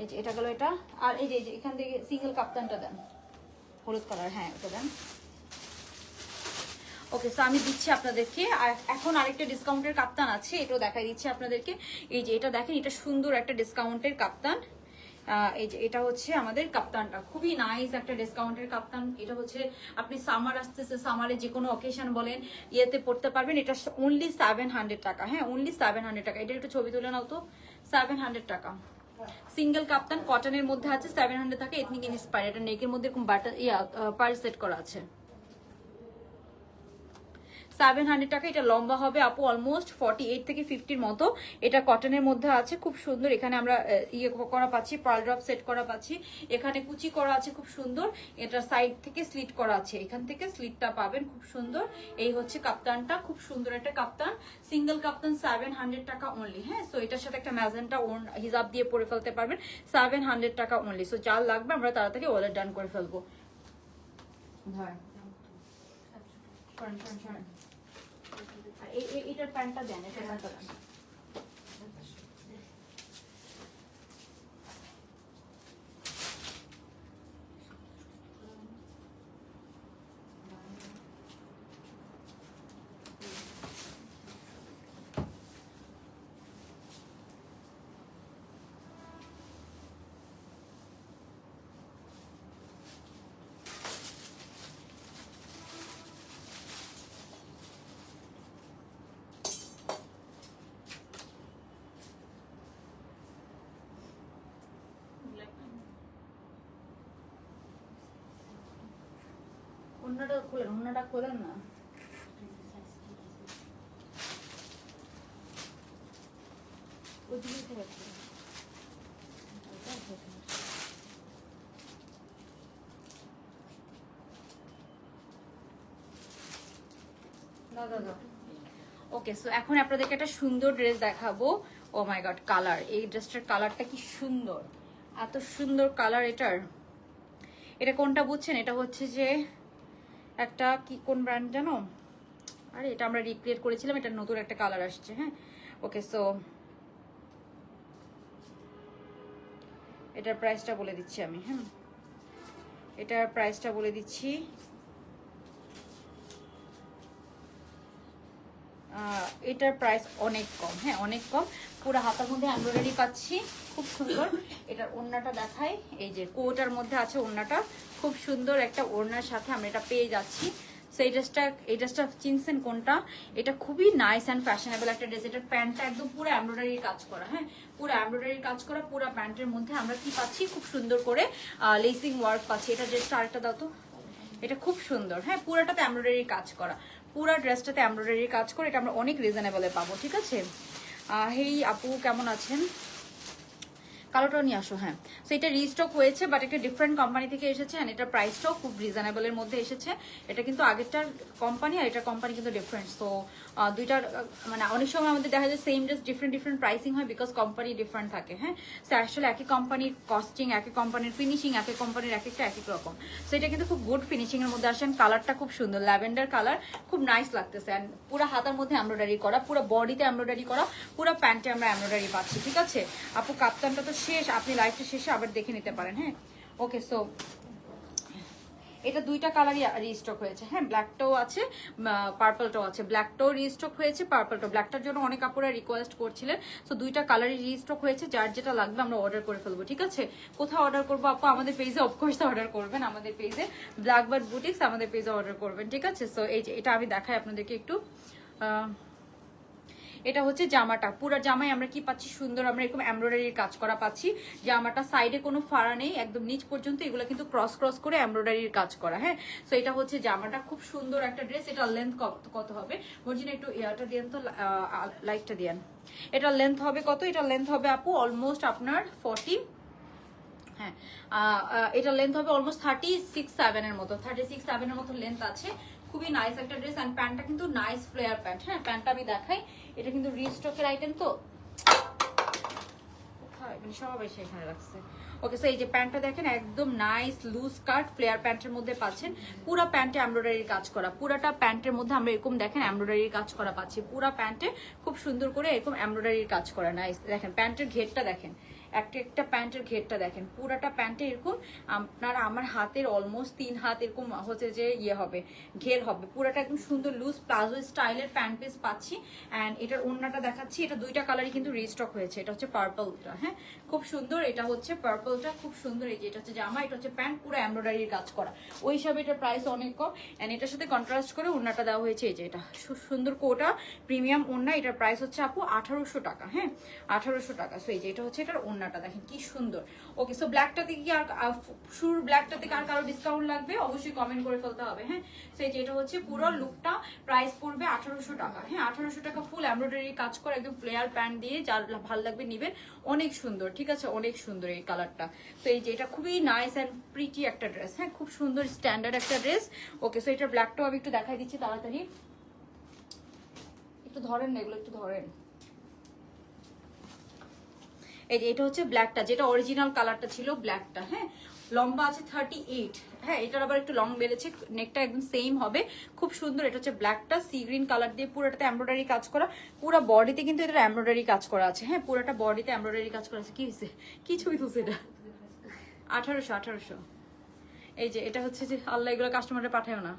এই যে এটা গেল এটা। আর এই যে এখান থেকে সিঙ্গেল কাপ্তানটা দেন, হলুদ কালার, হ্যাঁ ওটা দেন। ওকে সো আমি দিচ্ছি আপনাদেরকে। আর এখন আরেকটা ডিসকাউন্টের কাপ্তান আছে, এটাও দেখাই দিচ্ছি আপনাদেরকে। এই যে এটা দেখেন, এটা সুন্দর একটা ডিসকাউন্টের কাপ্তান। এই যে এটা হচ্ছে আমাদের কাপ্তানটা, খুবই নাইস একটা ডিসকাউন্টের কাপ্তান। এটা হচ্ছে আপনি সামার আসতেছে, সামারে যে কোনো অকেশন বলেন ইয়েতে পড়তে পারবেন। এটা অনলি 700 টাকা। হ্যাঁ অনলি 700 টাকা। এটা একটু ছবি তুলে নাও তো, 700 টাকা। সিঙ্গেল কাপ্তান কটনের মধ্যে আছে, 700 টাকা। এথনিক ইন্সপায়ার, এটা নেকের মধ্যে এরকম বাটার পার সেট করা আছে, 700 টাকা। এটা লম্বা হবে আপু অলমোস্ট 48 থেকে 50 মতো। এটা কটনের মধ্যে আছে, খুব সুন্দর। এখানে আমরা ইয়ে করা পাচ্ছি, পার্ল ড্রপ সেট করা পাচ্ছি, এখানে কুচি করা আছে খুব সুন্দর। এটা সাইড থেকে স্লিট করা আছে, এখান থেকে স্লিটটা পাবেন খুব সুন্দর। এই হচ্ছে কাপ্তানটা, খুব সুন্দর একটা কাপ্তান। সিঙ্গেল কাপ্তান 700 টাকা অনলি। হ্যাঁ সো এটার সাথে একটা ম্যাজেন্টা হিজাব দিয়ে পরে ফেলতে পারবেন, 700 টাকা অনলি। সো যার লাগবে আমরা তাড়াতাড়ি অর্ডার ডান করে ফেলবো। এটার প্যান্টটা দেন, এটা প্যান্টটা দেন। অন্যটা খোলেন না। ওকে সো এখন আপনাদেরকে একটা সুন্দর ড্রেস দেখাবো। ও মাই গড কালার, এই ড্রেসটার কালারটা কি সুন্দর, এত সুন্দর কালার এটার। এটা কোনটা বুঝছেন, এটা হচ্ছে যে একটা কি কোন ব্র্যান্ড জানো, আরে এটা আমরা রিক্রিয়েট করেছিলাম, এটা নতুন একটা কালার আসছে। হ্যাঁ ওকে সো এটার প্রাইসটা বলে দিচ্ছি আমি। হ্যাঁ এটার প্রাইসটা বলে দিচ্ছি, এটার প্রাইস অনেক কম। হ্যাঁ অনেক কম, পুরো হাতার মধ্যে এমব্রয়ডারি পাচ্ছি, খুব সুন্দর। এটার ওড়নাটা দেখাই, এই যে কোটার মধ্যে আছে ওড়নাটা, খুব সুন্দর একটা ওড়নার সাথে আমরা এটা পেয়ে যাচ্ছি। সো এই ড্রেসটা চিনছেন কোনটা, এটা খুবই নাইস অ্যান্ড ফ্যাশনেবল একটা ড্রেস। এটার প্যান্টটা একদম পুরো এমব্রয়ডারির কাজ করা। হ্যাঁ পুরো এমব্রয়ডারির কাজ করা, পুরো প্যান্টের মধ্যে আমরা কি পাচ্ছি, খুব সুন্দর করে লেসিং ওয়ার্ক পাচ্ছি। এটা ড্রেসটা আরেকটা দাও তো, এটা খুব সুন্দর। হ্যাঁ পুরাটাতে এমব্রয়ডারির কাজ করা, পুরা ড্রেসটাতে এমব্রয়ডারির কাজ করে। এটা আমরা অনেক রিজনেবলে পাবো, ঠিক আছে। হেই আপু কেমন আছেন, কালোটাও নিয়ে আসো। হ্যাঁ, সো এটা রিস্টক হয়েছে, বাট একটা ডিফারেন্ট কোম্পানি থেকে এসেছে, এন্ড এটার প্রাইসটাও খুব রিজনেবলের মধ্যে এসেছে। এটা কিন্তু আগেরটার কোম্পানি আর এটার কোম্পানি কিন্তু ডিফারেন্ট। সো দুইটার মানে অনেক সময় আমাদের দেখা যায় same dress different different pricing হয়, বিকজ কোম্পানি ডিফারেন্ট থাকে। হ্যাঁ, সো আসলে একই কোম্পানির কস্টিং, একই কোম্পানির ফিনিশিং, একই কোম্পানির এক একটা এক এক রকম। সো এটা কিন্তু খুব গুড ফিনিশিং এর মধ্যে আসেন। কালারটা খুব সুন্দর, ল্যাভেন্ডার কালার, খুব নাইস লাগতেছে। অ্যান্ড পুরো হাতার মধ্যে এমব্রয়ডারি করা, পুরো বডিতে এমব্রয়ডারি করা, পুরো প্যান্টে আমরা এমব্রয়ডারি পাচ্ছি। ঠিক আছে আপু, কাপ্তানটা তো শেষ, আপনি লাইভটা শেষে আবার দেখে নিতে পারেন। হ্যাঁ, ওকে। সো এটা দুইটা কালারই রিস্টক হয়েছে। হ্যাঁ, ব্ল্যাকটাও আছে, পার্পলটাও আছে। ব্ল্যাকটাও রিস্টক হয়েছে, পার্পলটাও। ব্ল্যাকটার জন্য অনেক আপুরা রিকোয়েস্ট করছিলেন, সো দুইটা কালারই রিস্টক হয়েছে। যার যেটা লাগবে আমরা অর্ডার করে ফেলবো। ঠিক আছে, কোথাও অর্ডার করবো আপু? আমাদের পেজে অফকোর্স অর্ডার করবেন, আমাদের পেজে ব্ল্যাকবার্ড বুটিক্স, আমাদের পেজে অর্ডার করবেন। ঠিক আছে, সো এই যে এটা আমি দেখাই আপনাদেরকে একটু। এটা হচ্ছে জামাটা, পুরো জামায় আমরা কি পাচ্ছি? সুন্দর আমরা এরকম এমব্রয়ডারির কাজ করা পাচ্ছি। জামাটা সাইডে কোনো ফাড়া নেই, একদম নিচ পর্যন্ত এগুলো কিন্তু ক্রস ক্রস করে এমব্রয়ডারির কাজ করা। হ্যাঁ, সো এটা হচ্ছে জামাটা, খুব সুন্দর একটা ড্রেস। এটা লেন্থ কত হবে মর্জিনা? একটু ইয়াটা দিয়েন তো, লাইটটা দিয়েন। এটা লেন্থ হবে কত? এটা লেন্থ হবে আপু অলমোস্ট আপনার 40, হ্যাঁ এটা লেন্থ হবে অলমোস্ট 36-7 এর মতো, 36-7 এর মতো লেন্থ আছে। খুবই নাইস একটা ড্রেস। অ্যান্ড প্যান্টটা কিন্তু নাইস ফ্লেয়ার প্যান্ট। হ্যাঁ, প্যান্টটা আমি দেখাই, এটা কিন্তু রিস্টকের আইটেম তো মানে সবাই সেখানে রাখছে। ওকে, সো এই যে প্যান্টটা দেখেন, একদম নাইস লুজ কাট ফ্লেয়ার প্যান্টের মধ্যে পাচ্ছেন। পুরো প্যান্টে এমব্রয়ডারির কাজ করা, পুরাটা প্যান্টের মধ্যে আমরা এরকম দেখেন এমব্রয়ডারির কাজ করা পাচ্ছি। পুরো প্যান্টে খুব সুন্দর করে এরকম এমব্রয়ডারির কাজ করা। নাইস, দেখেন প্যান্টের ঘেরটা দেখেন, একটা একটা প্যান্টের ঘেরটা দেখেন। পুরাটা প্যান্টে এরকম আপনার আমার হাতের অলমোস্ট 3 হাত এরকম হচ্ছে যে ইয়ে হবে, ঘের হবে। পুরাটা একদম সুন্দর লুজ প্লাজো স্টাইলের প্যান্ট পিস পাচ্ছি। অ্যান্ড এটার ওড়নাটা দেখাচ্ছি, এটা দুইটা কালারই কিন্তু রিস্টক হয়েছে। এটা হচ্ছে পার্পলটা, হ্যাঁ খুব সুন্দর। এটা হচ্ছে পার্পলটা খুব সুন্দর। এই যে এটা হচ্ছে জামা, এটা হচ্ছে প্যান্ট, পুরো এমব্রয়ডারির কাজ করা। ওই হিসাবে এটার প্রাইস অনেক কম। অ্যান্ড এটার সাথে কন্ট্রাস্ট করে ওড়নাটা দেওয়া হয়েছে। এই যে এটা সুন্দর কোটা প্রিমিয়াম ওড়না, এটার প্রাইস হচ্ছে আপু 1800 টাকা। হ্যাঁ, 1800 টাকা। সো এই যে এটা হচ্ছে এটার ওড়নাটা দেখেন কি সুন্দর। ওকে, সো ব্ল্যাকটা থেকে কি আর শুর ব্ল্যাকটা থেকে আর কারো ডিসকাউন্ট লাগবে? অবশ্যই কমেন্ট করে ফেলতে হবে। হ্যাঁ, সো এই যে এটা হচ্ছে পুরো লুকটা, প্রাইস পড়বে 1800 টাকা। হ্যাঁ, 1800 টাকা, ফুল এমব্রয়ডারি কাজ করে একদম ফ্লেয়ার প্যান্ট দিয়ে, যার ভালো লাগবে নিবেন। অনেক সুন্দর, ঠিক আছে, অনেক সুন্দর এই কালারটা। তো এই যে এটা খুবই নাইস অ্যান্ড প্রিটি একটা ড্রেস। হ্যাঁ, খুব সুন্দর স্ট্যান্ডার্ড একটা ড্রেস। ওকে, সো এটা ব্ল্যাকটাও আমি একটু দেখাই দিচ্ছি তাড়াতাড়ি। একটু ধরেন না, এগুলো একটু ধরেন। এই যে এটা হচ্ছে ব্ল্যাকটা, যেটা অরিজিনাল কালারটা ছিল ব্ল্যাকটা। হ্যাঁ, লম্বা আছে 38। হ্যাঁ, এটার আবার একটু লং বেড়েছে, নেকটা একদম সেম হবে। খুব সুন্দর। এটা হচ্ছে ব্ল্যাকটা, সি গ্রিন কালার দিয়ে পুরোটাতে এমব্রয়ডারি কাজ করা। পুরো বডিতে কিন্তু এটা এমব্রয়ডারি কাজ করা আছে। হ্যাঁ, পুরোটা বডিতে এমব্রয়ডারি কাজ করা আছে। কি হয়েছে? কি ছবি তুলছে এটা? 1800। এই যে এটা হচ্ছে যে আল্লাহ, এগুলো কাস্টমারে পাঠায় না।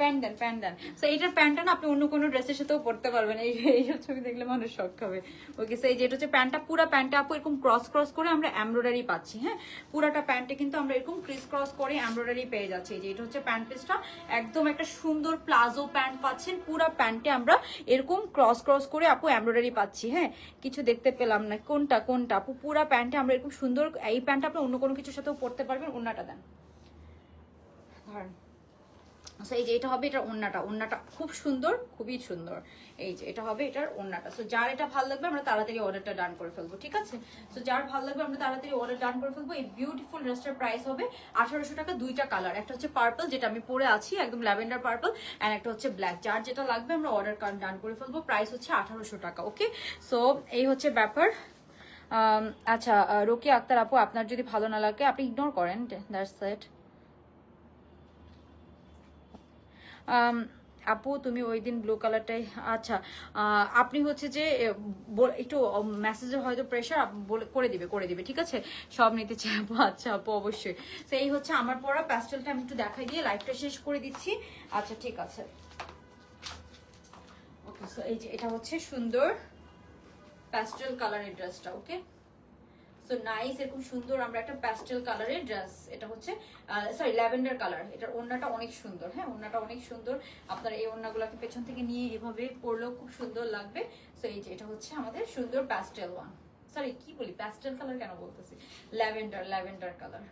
প্যান্ট দেন, প্যান্ট দেন। সো এইটার প্যান্টটা না আপনি অন্য কোনো ড্রেসের সাথেও পরতে পারবেন। এইসব ছবি দেখলে মানুষ শক খাবে। ওকে, সো এই যে এটা হচ্ছে প্যান্টটা, পুরো প্যান্টটা আপু এরকম ক্রস ক্রস করে আমরা এমব্রয়ডারি পাচ্ছি। হ্যাঁ, পুরাটা প্যান্টে কিন্তু আমরা এরকম ক্রিস ক্রস করে এমব্রয়ডারি পেয়ে যাচ্ছি। এই যে এটা হচ্ছে প্যান্ট পিসটা, একদম একটা সুন্দর প্লাজো প্যান্ট পাচ্ছেন। পুরো প্যান্টে আমরা এরকম ক্রস ক্রস করে আপু এমব্রয়ডারি পাচ্ছি। হ্যাঁ, কিছু দেখতে পেলাম না, কোনটা কোনটা আপু? পুরো প্যান্টে আমরা এরকম সুন্দর, এই প্যান্টটা আপনি অন্য কোনো কিছুর সাথেও পরতে পারবেন। ওড়নাটা দেন, ধরেন। সো এই যে এটা হবে এটার ওড়নাটা, ওড়নাটা খুব সুন্দর, খুবই সুন্দর। এই যে এটা হবে এটার ওড়নাটা। সো যার এটা ভালো লাগবে আমরা তাড়াতাড়ি অর্ডারটা ডান করে ফেলবো। ঠিক আছে, সো যার ভালো লাগবে আমরা তাড়াতাড়ি অর্ডার ডান করে ফেলবো। এই বিউটিফুল ড্রেসটার প্রাইস হবে 1800 টাকা। দুইটা কালার, একটা হচ্ছে পার্পল যেটা আমি পরে আছি একদম ল্যাভেন্ডার পার্পল, এন্ড একটা হচ্ছে ব্ল্যাক। যার যেটা লাগবে আমরা অর্ডার ডান করে ফেলবো। প্রাইস হচ্ছে 1800 টাকা। ওকে, সো এই হচ্ছে ব্যাপার। আচ্ছা, রোকিয়া আক্তার আপু, আপনার যদি ভালো না লাগে আপনি ইগনোর করেন, দ্যাটস ইট। আপু তুমি ওই দিন ব্লু কালারটাই, আচ্ছা আপনি হচ্ছে যে একটু মেসেজে হয়তো প্রেশার করে দিবে ঠিক আছে, সব নিতে চাই আপু। আচ্ছা আপু, অবশ্যই। তো এই হচ্ছে আমার পরা প্যাস্টেলটা, আমি একটু দেখাই দিয়ে লাইভটা শেষ করে দিচ্ছি। আচ্ছা ঠিক আছে, ওকে। সো এই যে এটা হচ্ছে সুন্দর প্যাস্টেল কালারের ড্রেসটা। ওকে, সো নাইস, এরকম সুন্দর আমরা একটা প্যাস্টেল কালারের ড্রেস। এটা হচ্ছে সরি ল্যাভেন্ডার কালার। এটার ওড়নাটা অনেক সুন্দর। হ্যাঁ, ওড়নাটা অনেক সুন্দর। আপনার এই ওড়নাগুলোকে পেছন থেকে নিয়ে এভাবে পরলেও খুব সুন্দর লাগবে। সো এই যে এটা হচ্ছে আমাদের সুন্দর প্যাস্টেল ওয়ান, সরি কি বলি প্যাস্টেল কালার কেন বলতেছি, ল্যাভেন্ডার কালার।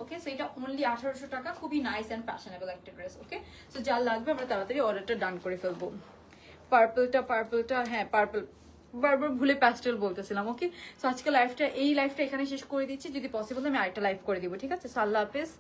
ওকে, সো এটা অনলি 1800 টাকা। খুবই নাইস অ্যান্ড ফ্যাশনেবল একটা ড্রেস। ওকে, সো যার লাগবে আমরা তাড়াতাড়ি অর্ডারটা ডান করে ফেলবো। পার্পলটা হ্যাঁ পার্পল, বারবার ভুলে প্যাস্টেল বলতেছিলাম। ওকে, সো আজকে এই লাইফটা এখানে শেষ করে দিচ্ছি। যদি পসিবল আমি আরেকটা লাইভ করে দিব, ঠিক আছে? সো আল্লাহ হাফেজ।